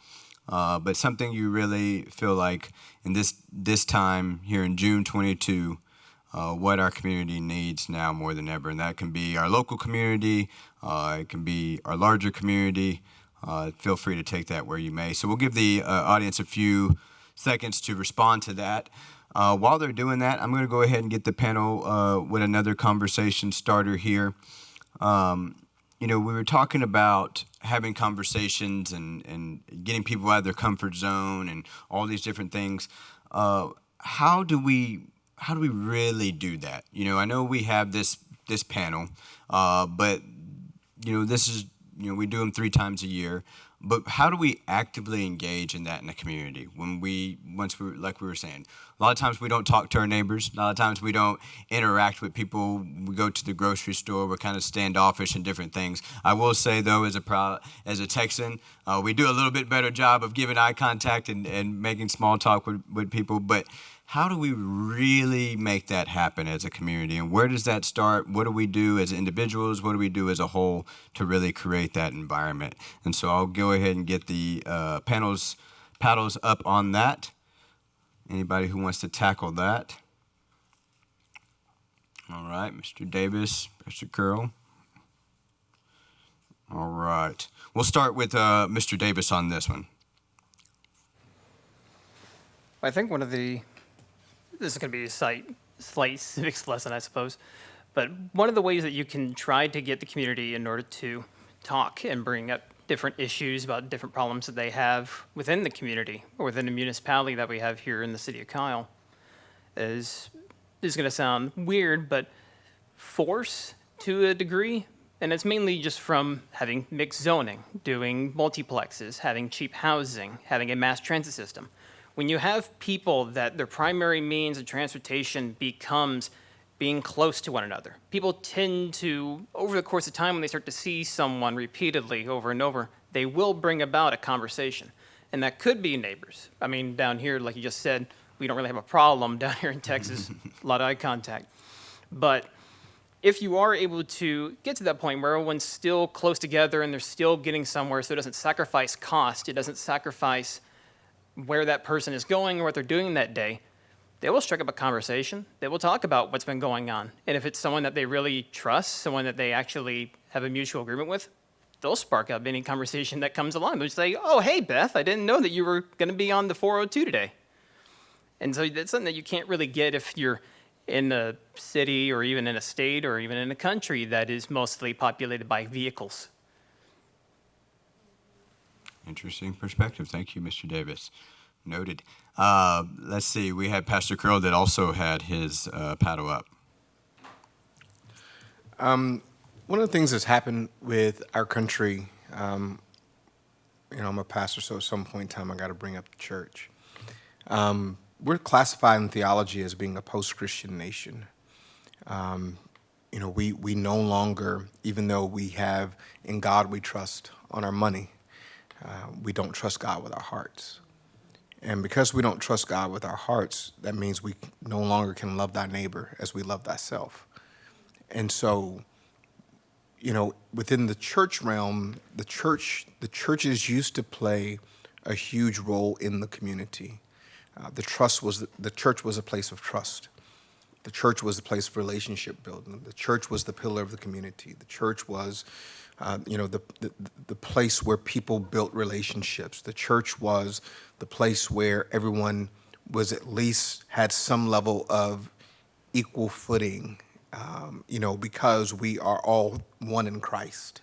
But something you really feel like in this time here in June 22, what our community needs now more than ever. And that can be our local community, it can be our larger community. Feel free to take that where you may. So we'll give the audience a few seconds to respond to that. While they're doing that, I'm going to go ahead and get the panel with another conversation starter here. We were talking about having conversations and getting people out of their comfort zone and all these different things. How do we really do that? I know we have this panel, but this is we do them 3 times a year. But how do we actively engage in that in the community? Like we were saying, a lot of times we don't talk to our neighbors. A lot of times we don't interact with people. We go to the grocery store. We're kind of standoffish and different things. I will say, though, as a Texan, we do a little bit better job of giving eye contact and making small talk with people. But how do we really make that happen as a community? And where does that start? What do we do as individuals? What do we do as a whole to really create that environment? And so I'll go ahead and get the paddles up on that. Anybody who wants to tackle that? All right, Mr. Davis, Mr. Curl. All right. We'll start with Mr. Davis on this one. I think this is going to be a slight civics lesson, I suppose. But one of the ways that you can try to get the community in order to talk and bring up different issues about different problems that they have within the community or within the municipality that we have here in the city of Kyle is going to sound weird, but force to a degree. And it's mainly just from having mixed zoning, doing multiplexes, having cheap housing, having a mass transit system. When you have people that their primary means of transportation becomes being close to one another, people tend to, over the course of time, when they start to see someone repeatedly over and over, they will bring about a conversation. And that could be neighbors. I mean, down here, like you just said, we don't really have a problem down here in Texas, a lot of eye contact. But if you are able to get to that point where everyone's still close together and they're still getting somewhere, so it doesn't sacrifice cost, it doesn't sacrifice where that person is going or what they're doing that day, they will strike up a conversation. They will talk about what's been going on. And if it's someone that they really trust, someone that they actually have a mutual agreement with, they'll spark up any conversation that comes along. They'll say, oh, hey, Beth, I didn't know that you were going to be on the 402 today. And so that's something that you can't really get if you're in a city or even in a state or even in a country that is mostly populated by vehicles. Interesting perspective. Thank you, Mr. Davis. Noted. Let's see. We had Pastor Curl that also had his paddle up. One of the things that's happened with our country, I'm a pastor, so at some point in time I got to bring up the church. We're classified in theology as being a post-Christian nation. We no longer, even though we have in God we trust on our money, we don't trust God with our hearts. And because we don't trust God with our hearts, that means we no longer can love thy neighbor as we love thyself. And so within the church realm, the churches used to play a huge role in the community. The church was a place of trust. The church was a place of relationship building. The church was the pillar of the community. The church was, the place where people built relationships. The church was the place where everyone was at least had some level of equal footing, because we are all one in Christ,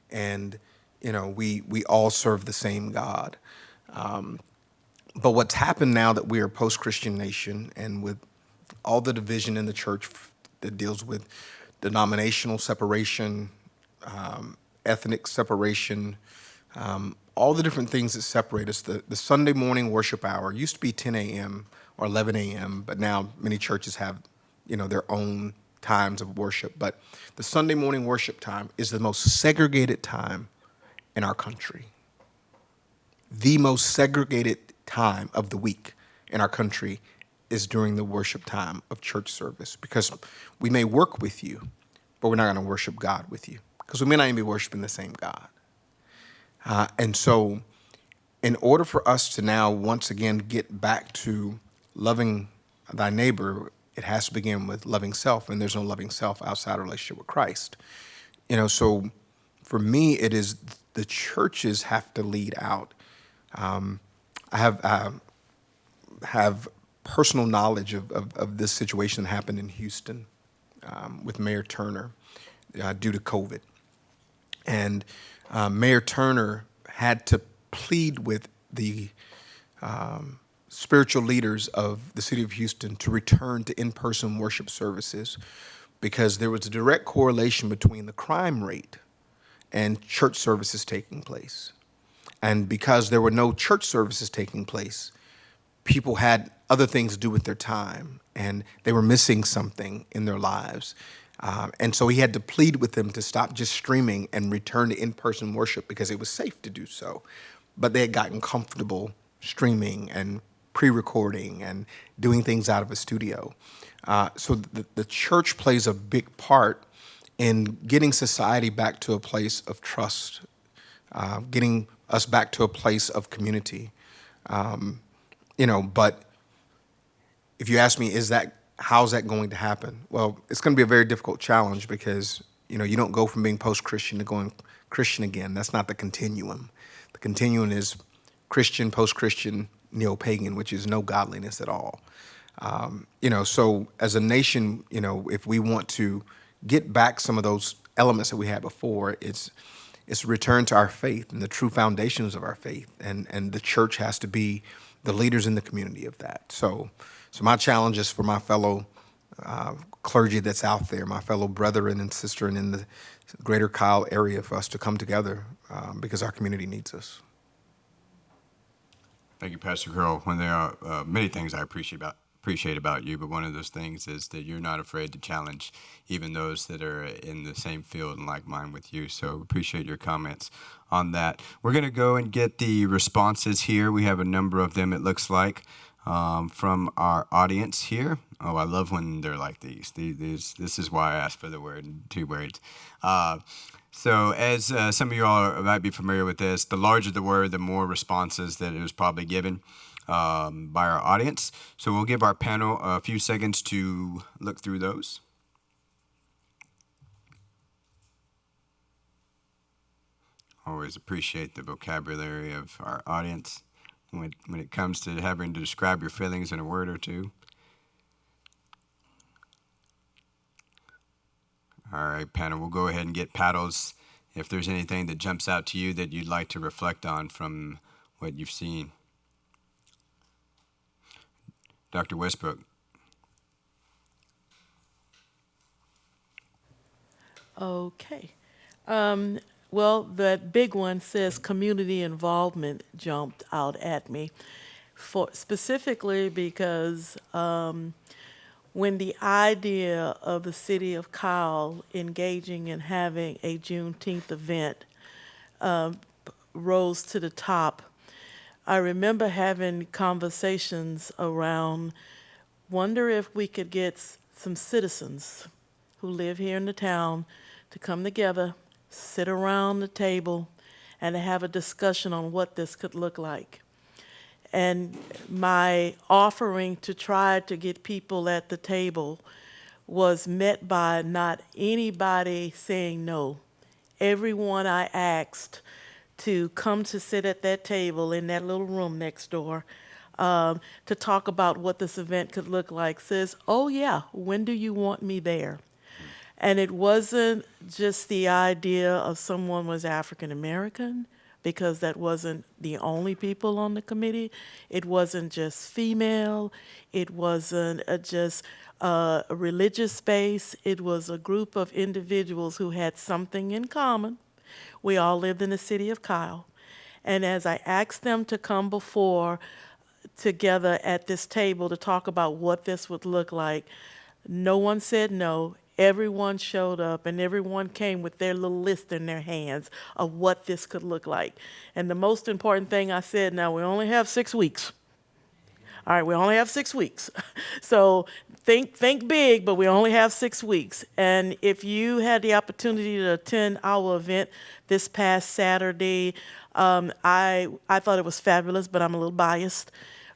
and we all serve the same God. But what's happened now that we are a post-Christian nation, and with all the division in the church that deals with denominational separation, ethnic separation, all the different things that separate us. The Sunday morning worship hour used to be 10 a.m. or 11 a.m., but now many churches have, their own times of worship. But the Sunday morning worship time is the most segregated time in our country. The most segregated time of the week in our country is during the worship time of church service, because we may work with you, but we're not going to worship God with you, because we may not even be worshiping the same God. And so in order for us to now once again get back to loving thy neighbor, it has to begin with loving self, and there's no loving self outside a relationship with Christ. So for me, it is the churches have to lead out. I have personal knowledge of this situation that happened in Houston with Mayor Turner due to COVID. And Mayor Turner had to plead with the spiritual leaders of the city of Houston to return to in-person worship services, because there was a direct correlation between the crime rate and church services taking place. And because there were no church services taking place, people had other things to do with their time, and they were missing something in their lives. And so he had to plead with them to stop just streaming and return to in-person worship, because it was safe to do so. But they had gotten comfortable streaming and pre-recording and doing things out of a studio. So the church plays a big part in getting society back to a place of trust, getting us back to a place of community. But if you ask me, how's that going to happen? Well, it's going to be a very difficult challenge, because, you don't go from being post-Christian to going Christian again. That's not the continuum. The continuum is Christian, post-Christian, neo-pagan, which is no godliness at all. So as a nation, if we want to get back some of those elements that we had before, it's a return to our faith and the true foundations of our faith. And the church has to be the leaders in the community of that. So my challenge is for my fellow clergy that's out there, my fellow brethren and sisters in the greater Kyle area, for us to come together because our community needs us. Thank you, Pastor Curl. When there are many things I appreciate about you, but one of those things is that you're not afraid to challenge even those that are in the same field and like mind with you. So appreciate your comments on that. We're going to go and get the responses here. We have a number of them, it looks like, from our audience here. Oh, I love when they're like these. This is why I asked for the word, 2 words. So as some of you all might be familiar with this, the larger the word, the more responses that it was probably given by our audience. So we'll give our panel a few seconds to look through those. Always appreciate the vocabulary of our audience when it comes to having to describe your feelings in a word or two. All right, panel, we'll go ahead and get paddles if there's anything that jumps out to you that you'd like to reflect on from what you've seen. Dr. Westbrook. Okay. Well, that big one says community involvement jumped out at me, specifically because when the idea of the city of Kyle engaging in having a Juneteenth event rose to the top, I remember having conversations around, wonder if we could get some citizens who live here in the town to come together, sit around the table, and to have a discussion on what this could look like. And my offering to try to get people at the table was met by not anybody saying no. Everyone I asked to come to sit at that table in that little room next door to talk about what this event could look like says, oh yeah, when do you want me there? And it wasn't just the idea of someone was African American, because that wasn't the only people on the committee. It wasn't just female. It wasn't just a religious base. It was a group of individuals who had something in common. We all lived in the city of Kyle. And as I asked them to come before together at this table to talk about what this would look like, no one said no. Everyone showed up, and everyone came with their little list in their hands of what this could look like. And the most important thing I said, now we only have 6 weeks. All right, we only have 6 weeks. So think big, but we only have 6 weeks. And if you had the opportunity to attend our event this past Saturday, I thought it was fabulous, but I'm a little biased.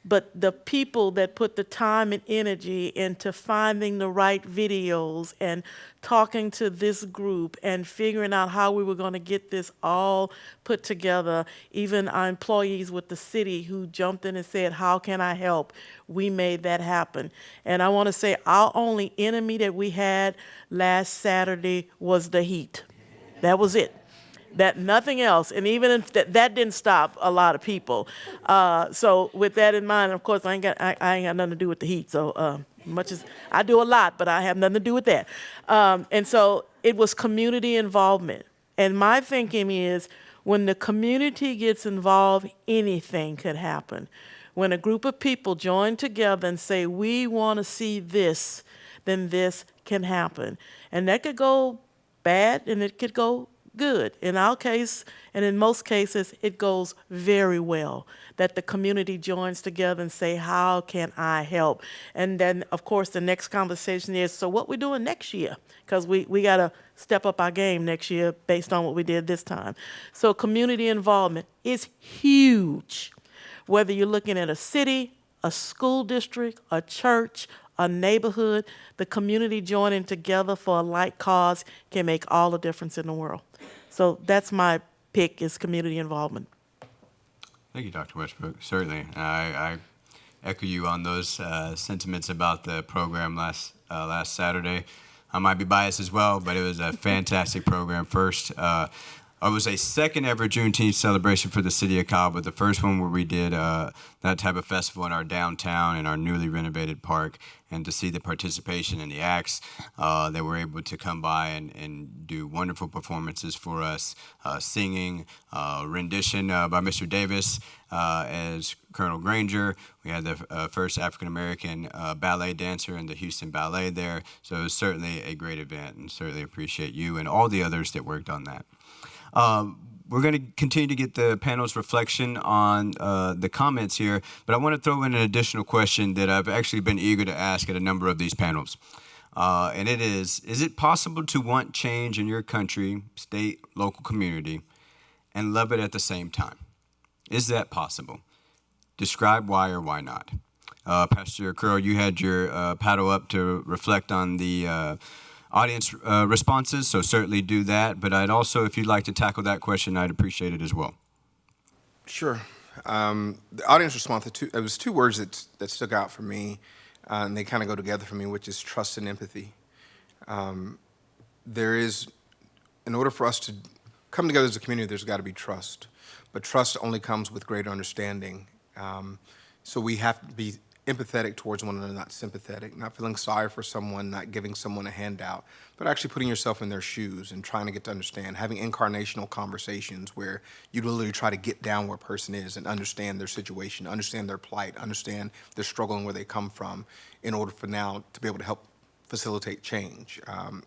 But the people that put the time and energy into finding the right videos and talking to this group and figuring out how we were going to get this all put together, even our employees with the city who jumped in and said, how can I help? We made that happen. And I want to say our only enemy that we had last Saturday was the heat. That was it. That nothing else, and even if that didn't stop a lot of people. So with that in mind, of course, I ain't got nothing to do with the heat. So much as I do a lot, but I have nothing to do with that. And so it was community involvement. And my thinking is, when the community gets involved, anything could happen. When a group of people join together and say, we want to see this, then this can happen. And that could go bad, and it could go good. In our case, and in most cases, it goes very well, that the community joins together and say, how can I help? And then, of course, the next conversation is, so what we doing next year? Because we got to step up our game next year based on what we did this time. So community involvement is huge. Whether you're looking at a city, a school district, a church, a neighborhood, the community joining together for a like cause can make all the difference in the world. So that's my pick, is community involvement. Thank you, Dr. Westbrook. Certainly. I echo you on those sentiments about the program last Saturday. I might be biased as well, but it was a fantastic program. First, it was a second ever Juneteenth celebration for the city of Kyle, but the first one where we did that type of festival in our downtown, in our newly renovated park, and to see the participation in the acts that were able to come by and do wonderful performances for us, singing, rendition by Mr. Davis as Colonel Granger. We had the first African-American ballet dancer in the Houston Ballet there, so it was certainly a great event, and certainly appreciate you and all the others that worked on that. We're going to continue to get the panel's reflection on the comments here, but I want to throw in an additional question that I've actually been eager to ask at a number of these panels. And it is it possible to want change in your country, state, local community, and love it at the same time? Is that possible? Describe why or why not. Pastor Curl, you had your paddle up to reflect on the audience responses, so certainly do that. But I'd also, if you'd like to tackle that question, I'd appreciate it as well. Sure. The audience response, it was 2 words that stuck out for me, and they kind of go together for me, which is trust and empathy. There is, in order for us to come together as a community, there's got to be trust. But trust only comes with greater understanding. So we have to be empathetic towards one another, not sympathetic, not feeling sorry for someone, not giving someone a handout, but actually putting yourself in their shoes and trying to get to understand, having incarnational conversations where you literally try to get down where a person is and understand their situation, understand their plight, understand their struggle and where they come from, in order for now to be able to help facilitate change.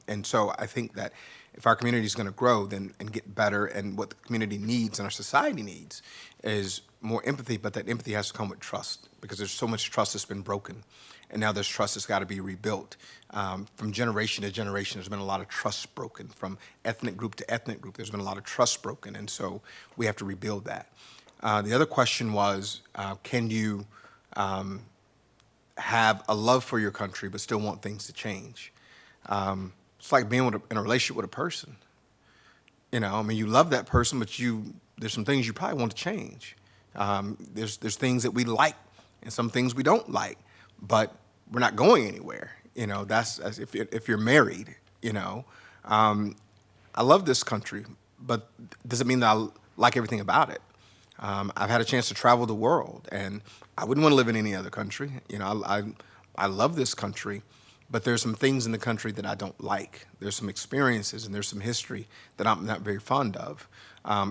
And so I think that if our community is going to grow and get better, and what the community needs and our society needs is more empathy, but that empathy has to come with trust, because there's so much trust that's been broken. and now this trust has got to be rebuilt. From generation to generation, there's been a lot of trust broken. From ethnic group to ethnic group, there's been a lot of trust broken, and so we have to rebuild that. The other question was, can you have a love for your country but still want things to change? It's like being in a relationship with a person. You know, I mean, you love that person, but there's some things you probably want to change. There's things that we like and some things we don't like, but we're not going anywhere. You know, that's as if you're married. You know, I love this country, but doesn't mean that I like everything about it. I've had a chance to travel the world, and I wouldn't want to live in any other country. You know, I love this country, but there's some things in the country that I don't like. There's some experiences and there's some history that I'm not very fond of.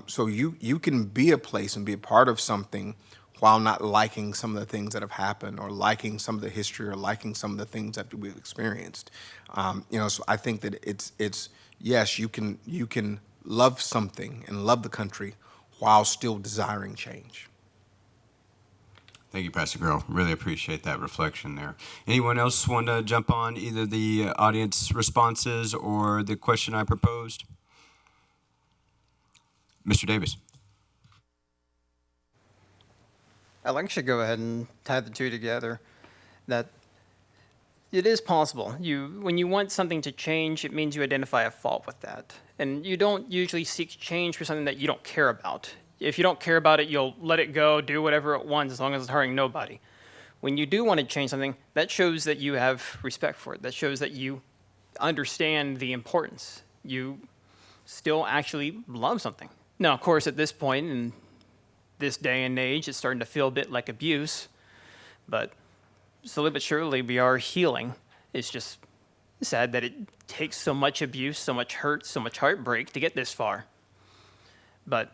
So you can be a place and be a part of something while not liking some of the things that have happened, or liking some of the history, or liking some of the things that we've experienced. You know, so I think that it's yes, you can love something and love the country while still desiring change. Thank you, Pastor Girl. Really appreciate that reflection there. Anyone else want to jump on either the audience responses or the question I proposed? Mr. Davis. I'd like to go ahead and tie the two together. That it is possible. When you want something to change, it means you identify a fault with that. And you don't usually seek change for something that you don't care about. If you don't care about it, you'll let it go, do whatever it wants, as long as it's hurting nobody. When you do want to change something, that shows that you have respect for it. That shows that you understand the importance. You still actually love something. Now, of course, at this point in this day and age, it's starting to feel a bit like abuse, but slowly but surely we are healing. It's just sad that it takes so much abuse, so much hurt, so much heartbreak to get this far. But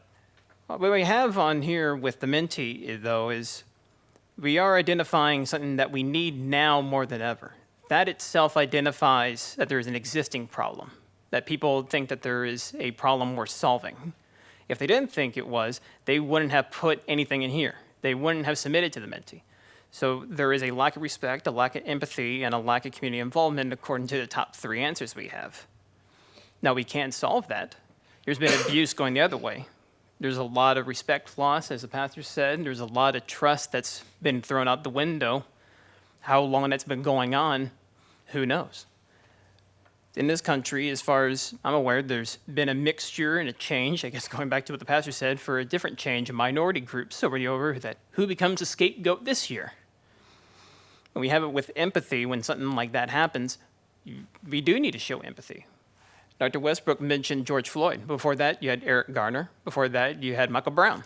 what we have on here with the Mentee, though, is we are identifying something that we need now more than ever. That itself identifies that there is an existing problem, that people think that there is a problem worth solving. If they didn't think it was, they wouldn't have put anything in here. They wouldn't have submitted to the Mentee. So there is a lack of respect, a lack of empathy, and a lack of community involvement according to the top three answers we have. Now, we can't solve that. There's been abuse going the other way. There's a lot of respect loss, as the pastor said. There's a lot of trust that's been thrown out the window. How long that's been going on, who knows? In this country, as far as I'm aware, there's been a mixture and a change, I guess going back to what the pastor said, for a different change, minority groups over that who becomes a scapegoat this year. And we have it with empathy when something like that happens. We do need to show empathy. Dr. Westbrook mentioned George Floyd. Before that, you had Eric Garner. Before that, you had Michael Brown.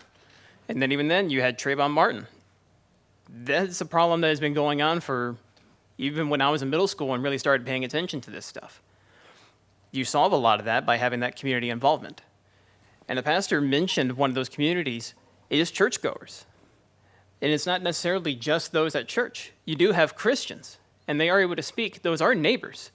And then even then, you had Trayvon Martin. That's a problem that has been going on for even when I was in middle school and really started paying attention to this stuff. You solve a lot of that by having that community involvement. And the pastor mentioned one of those communities is churchgoers. And it's not necessarily just those at church. You do have Christians, and they are able to speak. Those are neighbors.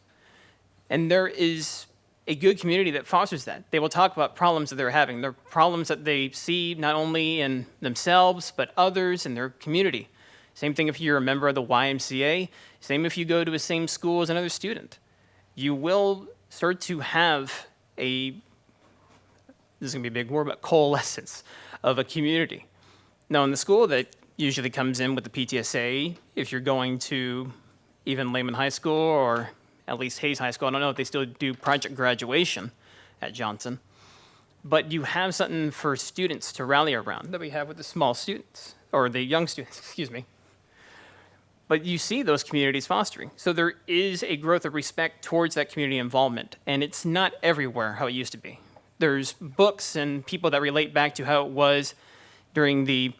And there is a good community that fosters that. They will talk about problems that they're having. They're problems that they see not only in themselves, but others in their community. Same thing if you're a member of the YMCA. Same if you go to the same school as another student. You will start to have this is going to be a big word, but coalescence of a community. Now, in the school that usually comes in with the PTSA, if you're going to even Lehman High School or at least Hayes High School, I don't know if they still do project graduation at Johnson, but you have something for students to rally around that we have with the small students, or the young students, excuse me. But you see those communities fostering. So there is a growth of respect towards that community involvement, and it's not everywhere how it used to be. There's books and people that relate back to how it was during the,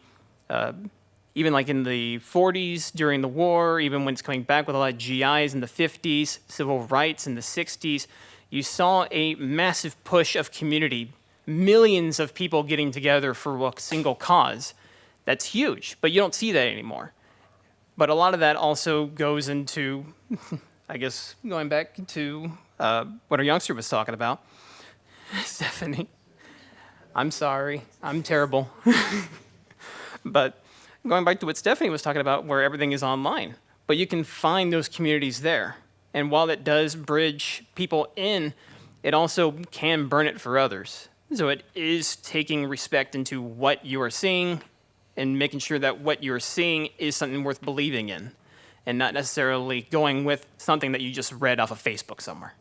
even like in the 40s, during the war, even when it's coming back with a lot of GIs in the 50s, civil rights in the 60s. You saw a massive push of community, millions of people getting together for a single cause. That's huge, but you don't see that anymore. But a lot of that also goes into, I guess, going back to what our youngster was talking about. Stephanie, I'm sorry, I'm terrible. But going back to what Stephanie was talking about, where everything is online. but you can find those communities there. And while it does bridge people in, it also can burn it for others. So it is taking respect into what you are seeing and making sure that what you're seeing is something worth believing in and not necessarily going with something that you just read off of Facebook somewhere.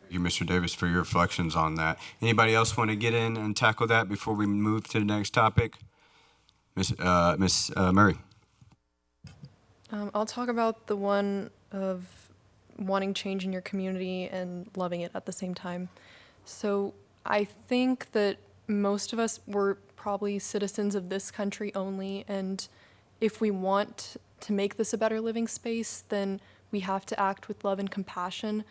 Thank you, Mr. Davis, for your reflections on that. Anybody else want to get in and tackle that before we move to the next topic? Miss Murray. I'll talk about the one of wanting change in your community and loving it at the same time. So I think that most of us were probably citizens of this country only, and if we want to make this a better living space, then we have to act with love and compassion.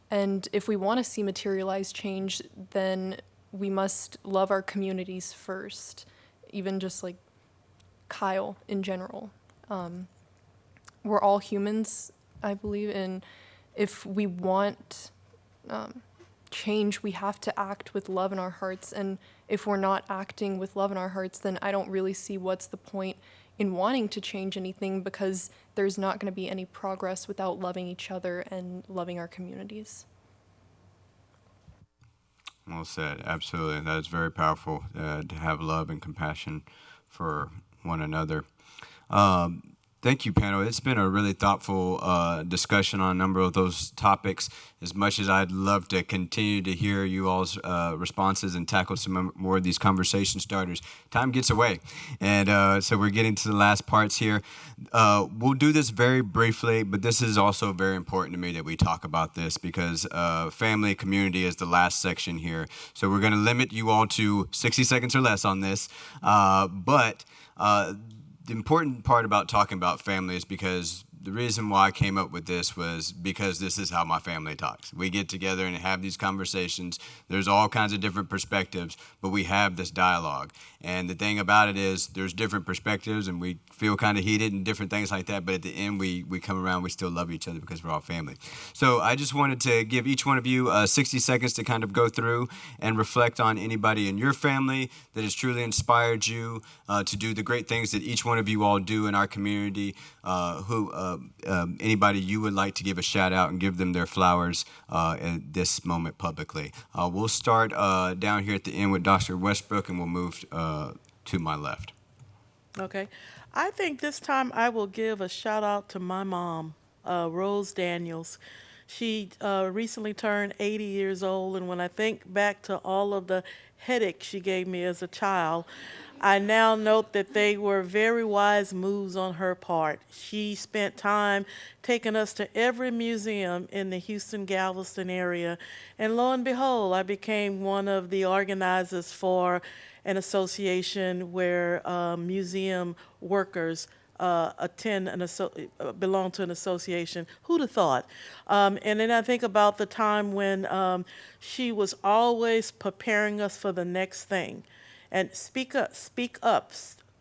And if we want to see materialized change, then we must love our communities first, even just like Kyle in general. We're all humans, I believe, and if we want change, we have to act with love in our hearts. And if we're not acting with love in our hearts, then I don't really see what's the point in wanting to change anything, because there's not going to be any progress without loving each other and loving our communities. Well said. Absolutely. That is very powerful, to have love and compassion for one another. Thank you, panel. It's been a really thoughtful discussion on a number of those topics. As much as I'd love to continue to hear you all's responses and tackle some more of these conversation starters, time gets away. And so we're getting to the last parts here. We'll do this very briefly, but this is also very important to me that we talk about this, because family community is the last section here. So we're going to limit you all to 60 seconds or less on this. The important part about talking about family is because the reason why I came up with this was because this is how my family talks. We get together and have these conversations. There's all kinds of different perspectives, but we have this dialogue. And the thing about it is there's different perspectives and we feel kind of heated and different things like that, but at the end we come around, we still love each other because we're all family. So I just wanted to give each one of you 60 seconds to kind of go through and reflect on anybody in your family that has truly inspired you to do the great things that each one of you all do in our community, anybody you would like to give a shout out and give them their flowers at this moment publicly. We'll start down here at the end with Dr. Westbrook, and we'll move to my left. Okay. I think this time I will give a shout out to my mom, Rose Daniels. She recently turned 80 years old, and when I think back to all of the headaches she gave me as a child, I now note that they were very wise moves on her part. She spent time taking us to every museum in the Houston-Galveston area, and lo and behold, I became one of the organizers for an association where museum workers belong to an association. Who'd have thought? And then I think about the time when she was always preparing us for the next thing. And speak up,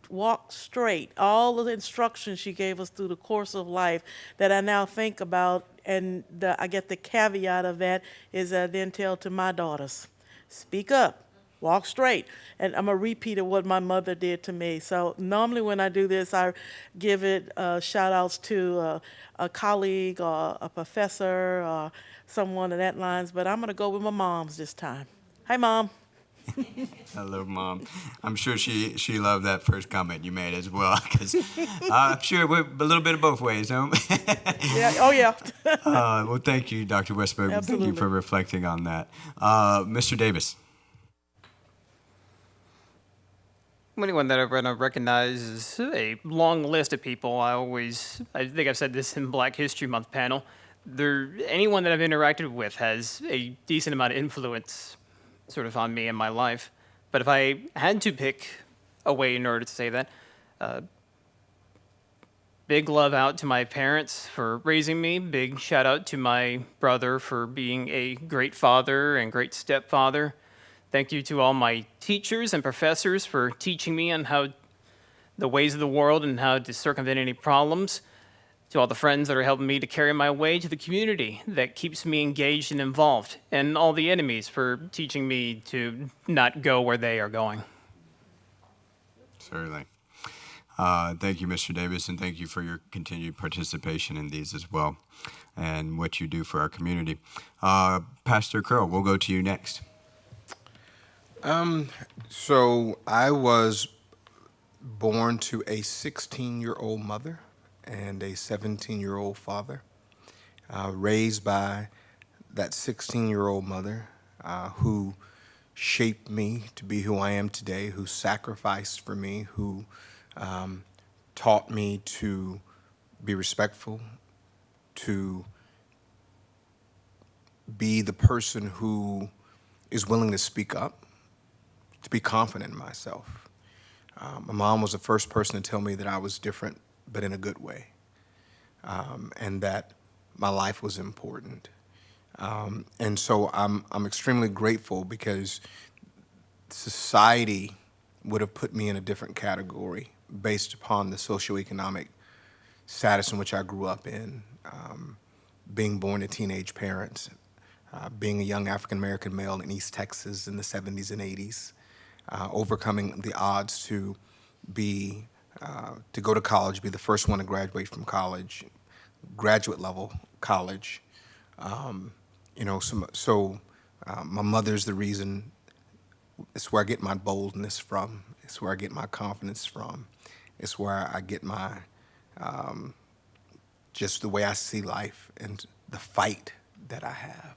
walk straight. All of the instructions she gave us through the course of life that I now think about, and I get the caveat of that is I then tell to my daughters, speak up. Walk straight. And I'm a repeat of what my mother did to me. So normally when I do this, I give it shout outs to a colleague or a professor or someone of that lines, but I'm going to go with my mom's this time. Hi, Mom. Hello, Mom. I'm sure she loved that first comment you made as well, because I'm sure we're a little bit of both ways, huh? Yeah. Oh, yeah. Well, thank you, Dr. Westbrook. Absolutely. Thank you for reflecting on that. Mr. Davis. Anyone that I recognize is a long list of people. I think I've said this in Black History Month panel. Anyone that I've interacted with has a decent amount of influence sort of on me in my life. But if I had to pick a way in order to say that, big love out to my parents for raising me. Big shout out to my brother for being a great father and great stepfather. Thank you to all my teachers and professors for teaching me on the ways of the world and how to circumvent any problems. To all the friends that are helping me to carry my way, to the community that keeps me engaged and involved, and all the enemies for teaching me to not go where they are going. Certainly. Thank you, Mr. Davis, and thank you for your continued participation in these as well and what you do for our community. Pastor Curl, we'll go to you next. So I was born to a 16-year-old mother and a 17-year-old father, raised by that 16-year-old mother who shaped me to be who I am today, who sacrificed for me, who taught me to be respectful, to be the person who is willing to speak up, to be confident in myself. My mom was the first person to tell me that I was different, but in a good way, and that my life was important. And so I'm extremely grateful because society would have put me in a different category based upon the socioeconomic status in which I grew up in, being born to teenage parents, being a young African-American male in East Texas in the 70s and 80s, overcoming the odds to go to college, be the first one to graduate from college, graduate level college. My mother's the reason. It's where I get my boldness from. It's where I get my confidence from. It's where I get my, just the way I see life and the fight that I have.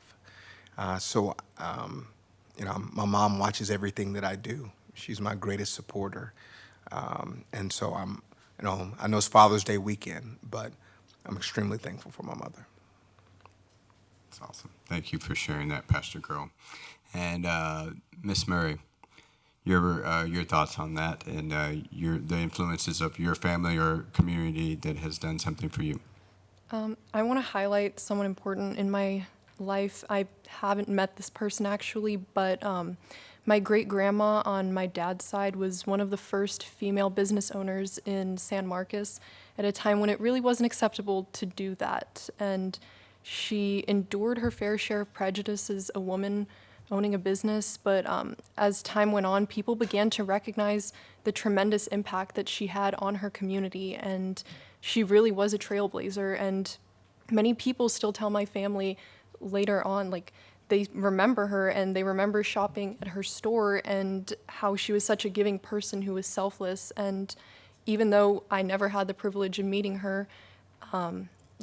My mom watches everything that I do. She's my greatest supporter. And so I know it's Father's Day weekend, but I'm extremely thankful for my mother. That's awesome. Thank you for sharing that, Pastor Curl. And Miss Murray, your thoughts on that and the influences of your family or community that has done something for you. I want to highlight someone important in my life. I haven't met this person actually, but my great-grandma on my dad's side was one of the first female business owners in San Marcos at a time when it really wasn't acceptable to do that. And she endured her fair share of prejudice as a woman owning a business, but as time went on, people began to recognize the tremendous impact that she had on her community, and she really was a trailblazer. And many people still tell my family later on, like, they remember her and they remember shopping at her store and how she was such a giving person who was selfless. And even though I never had the privilege of meeting her,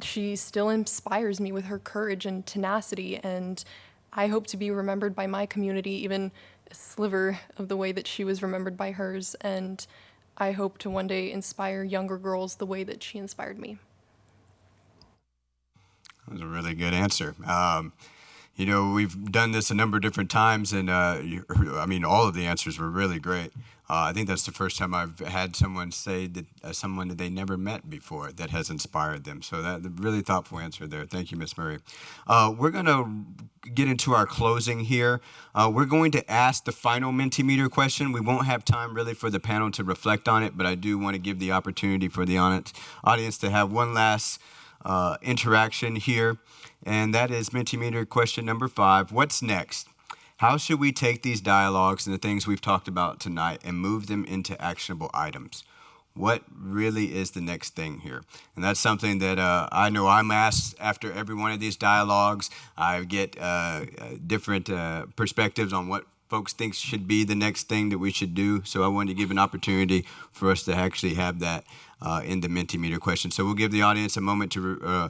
she still inspires me with her courage and tenacity. And I hope to be remembered by my community, even a sliver of the way that she was remembered by hers. And I hope to one day inspire younger girls the way that she inspired me. That was a really good answer. We've done this a number of different times, and all of the answers were really great. I think that's the first time I've had someone say that someone that they never met before that has inspired them. So that really thoughtful answer there. Thank you, Miss Murray. We're going to get into our closing here. We're going to ask the final Mentimeter question. We won't have time really for the panel to reflect on it, but I do want to give the opportunity for the audience to have one last interaction here. And that is Mentimeter question number 5. What's next? How should we take these dialogues and the things we've talked about tonight and move them into actionable items? What really is the next thing here? And that's something that I know I'm asked after every one of these dialogues. I get different perspectives on what folks think should be the next thing that we should do. So I wanted to give an opportunity for us to actually have that in the Mentimeter question. So we'll give the audience a moment to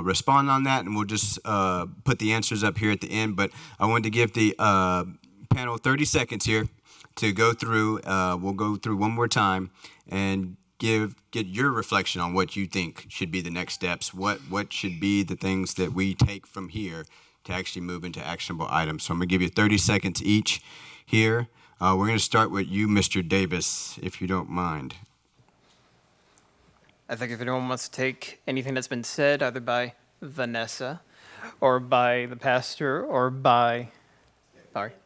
respond on that, and we'll just put the answers up here at the end. But I wanted to give the panel 30 seconds here to go through. We'll go through one more time and get your reflection on what you think should be the next steps. What should be the things that we take from here to actually move into actionable items. So I'm going to give you 30 seconds each here. We're going to start with you, Mr. Davis, if you don't mind. I think if anyone wants to take anything that's been said, either by Vanessa or by the pastor or by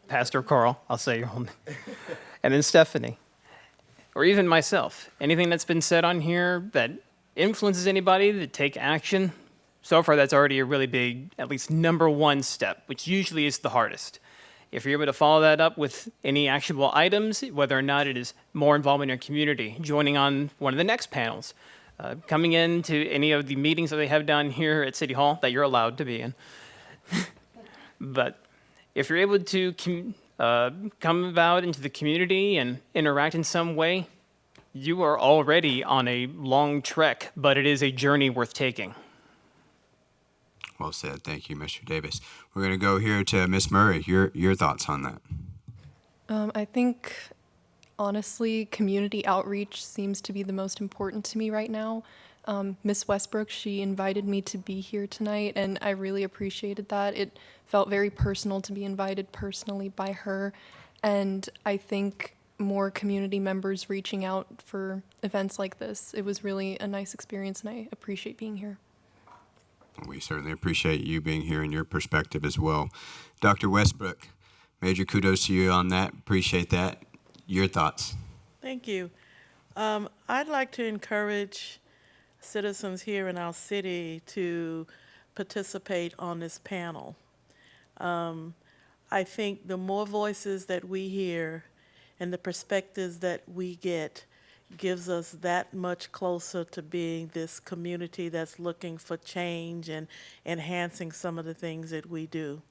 Pastor Carl, I'll say your whole name, and then Stephanie, or even myself, anything that's been said on here that influences anybody to take action, so far that's already a really big, at least number one step, which usually is the hardest. If you're able to follow that up with any actionable items, whether or not it is more involvement in your community, joining on one of the next panels, coming into any of the meetings that they have down here at City Hall that you're allowed to be in. But if you're able to come about into the community and interact in some way, you are already on a long trek, but it is a journey worth taking. Well said. Thank you, Mr. Davis. We're going to go here to Miss Murray. Your thoughts on that? I think, honestly, community outreach seems to be the most important to me right now. Miss Westbrook, she invited me to be here tonight, and I really appreciated that. It felt very personal to be invited personally by her, and I think more community members reaching out for events like this. It was really a nice experience, and I appreciate being here. We certainly appreciate you being here and your perspective as well. Dr. Westbrook, major kudos to you on that. Appreciate that. Your thoughts? Thank you. I'd like to encourage citizens here in our city to participate on this panel. I think the more voices that we hear and the perspectives that we get gives us that much closer to being this community that's looking for change and enhancing some of the things that we do.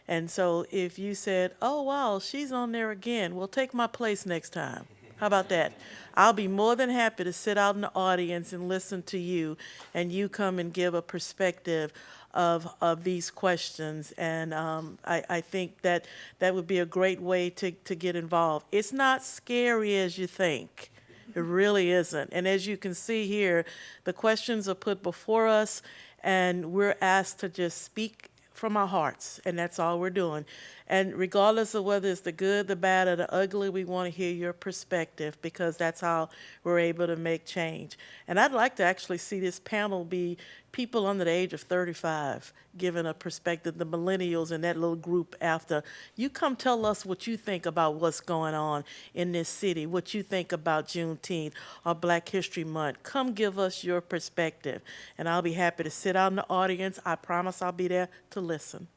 And so if you said, oh, wow, she's on there again, well, take my place next time. How about that? I'll be more than happy to sit out in the audience and listen to you, and you come and give a perspective of these questions. And I think that would be a great way to get involved. It's not scary as you think. It really isn't. And as you can see here, the questions are put before us, and we're asked to just speak from our hearts, and that's all we're doing. And regardless of whether it's the good, the bad, or the ugly, we want to hear your perspective, because that's how we're able to make change. And I'd like to actually see this panel be people under the age of 35 giving a perspective, the millennials in that little group after. You come tell us what you think about what's going on in this city, what you think about Juneteenth or Black History Month. Come give us your perspective, and I'll be happy to sit out in the audience. I promise I'll be there to listen.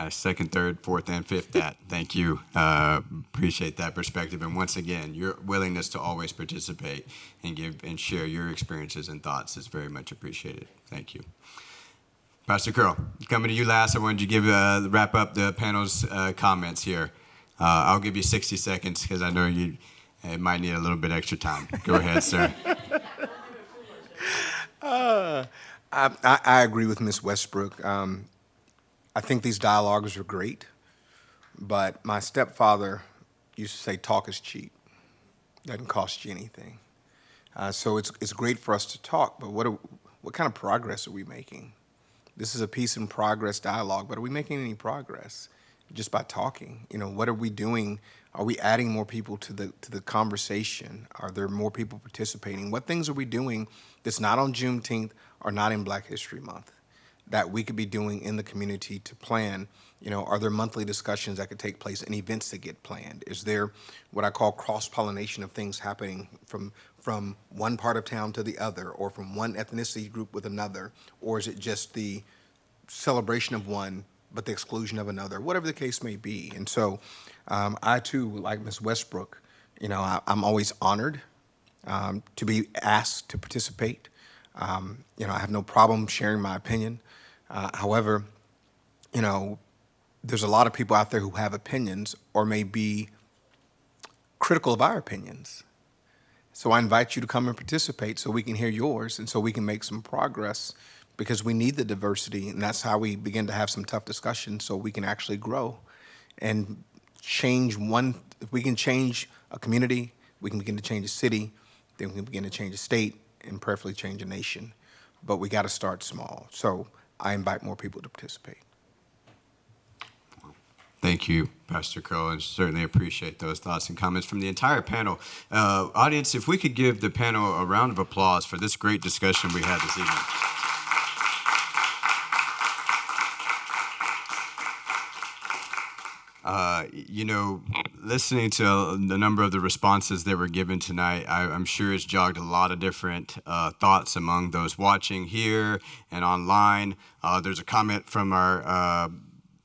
Second, third, fourth, and fifth that. Thank you. Appreciate that perspective. And once again, your willingness to always participate and give and share your experiences and thoughts is very much appreciated. Thank you. Pastor Curl, coming to you last. I wanted you to give wrap up the panel's comments here. I'll give you 60 seconds because I know you might need a little bit extra time. Go ahead, sir. I agree with Ms. Westbrook. I think these dialogues are great, but my stepfather used to say, talk is cheap. Doesn't cost you anything. So it's great for us to talk, but what kind of progress are we making? This is a peace and progress dialogue, but are we making any progress just by talking? You know, what are we doing? Are we adding more people to the conversation? Are there more people participating? What things are we doing that's not on Juneteenth or not in Black History Month that we could be doing in the community to plan? You know, are there monthly discussions that could take place and events that get planned? Is there what I call cross-pollination of things happening from one part of town to the other, or from one ethnicity group with another? Or is it just the celebration of one but the exclusion of another? Whatever the case may be. And so I too, like Ms. Westbrook, you know, I'm always honored to be asked to participate. You know, I have no problem sharing my opinion. However, you know, there's a lot of people out there who have opinions or may be critical of our opinions. So I invite you to come and participate so we can hear yours and so we can make some progress, because we need the diversity, and that's how we begin to have some tough discussions so we can actually grow and change one. If we can change a community, we can begin to change a city, then we can begin to change a state, and preferably change a nation. But we got to start small. So I invite more people to participate. Thank you, Pastor Curl, and certainly appreciate those thoughts and comments from the entire panel. Audience, if we could give the panel a round of applause for this great discussion we had this evening. You know, listening to the number of the responses that were given tonight, I'm sure it's jogged a lot of different thoughts among those watching here and online. There's a comment from our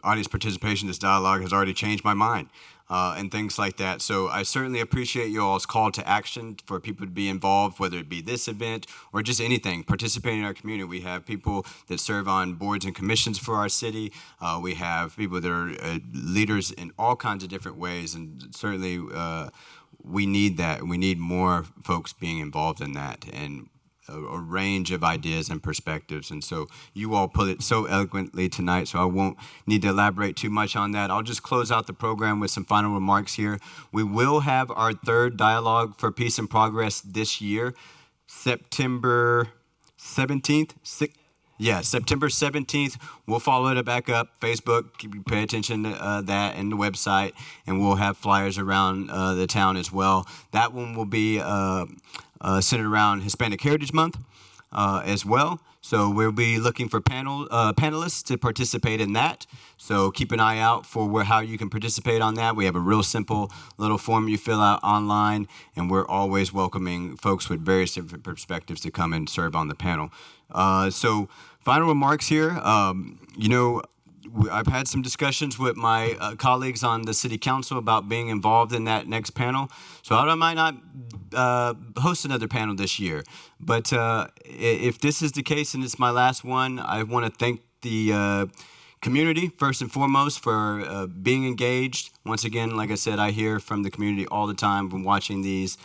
audience participation, this dialogue has already changed my mind. And things like that. So I certainly appreciate you all's call to action for people to be involved, whether it be this event or just anything, participating in our community. We have people that serve on boards and commissions for our city. We have people that are leaders in all kinds of different ways, and certainly we need that. We need more folks being involved in that, and a range of ideas and perspectives. And so you all put it so eloquently tonight, so I won't need to elaborate too much on that. I'll just close out the program with some final remarks here. We will have our third Dialogue for Peace and Progress this year, September 17th. September 17th. We'll follow it back up, Facebook. Pay attention to that and the website, and we'll have flyers around the town as well. That one will be centered around Hispanic Heritage Month as well. So we'll be looking for panelists to participate in that. So keep an eye out for how you can participate on that. We have a real simple little form you fill out online, and we're always welcoming folks with various different perspectives to come and serve on the panel. So final remarks here. I've had some discussions with my colleagues on the city council about being involved in that next panel. So I might not host another panel this year. But if this is the case and it's my last one, I want to thank the community, first and foremost, for being engaged. Once again, like I said, I hear from the community all the time from watching these,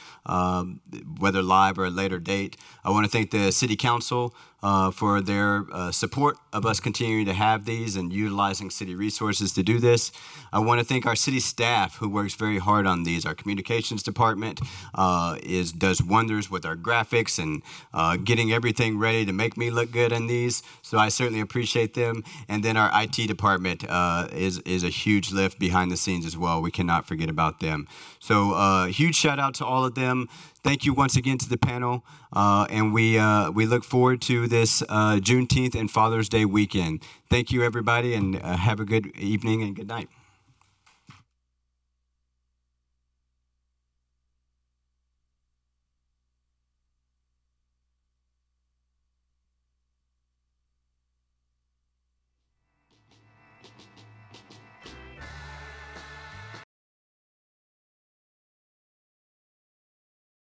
whether live or at a later date. I want to thank the City Council for their support of us continuing to have these and utilizing city resources to do this. I want to thank our city staff who works very hard on these. Our communications department does wonders with our graphics and getting everything ready to make me look good in these. So I certainly appreciate them. And then our IT department is a huge lift behind the scenes as well. We cannot forget about them. So huge shout out to all of them. Thank you once again to the panel, and we look forward to this Juneteenth and Father's Day weekend. Thank you, everybody, and have a good evening and good night.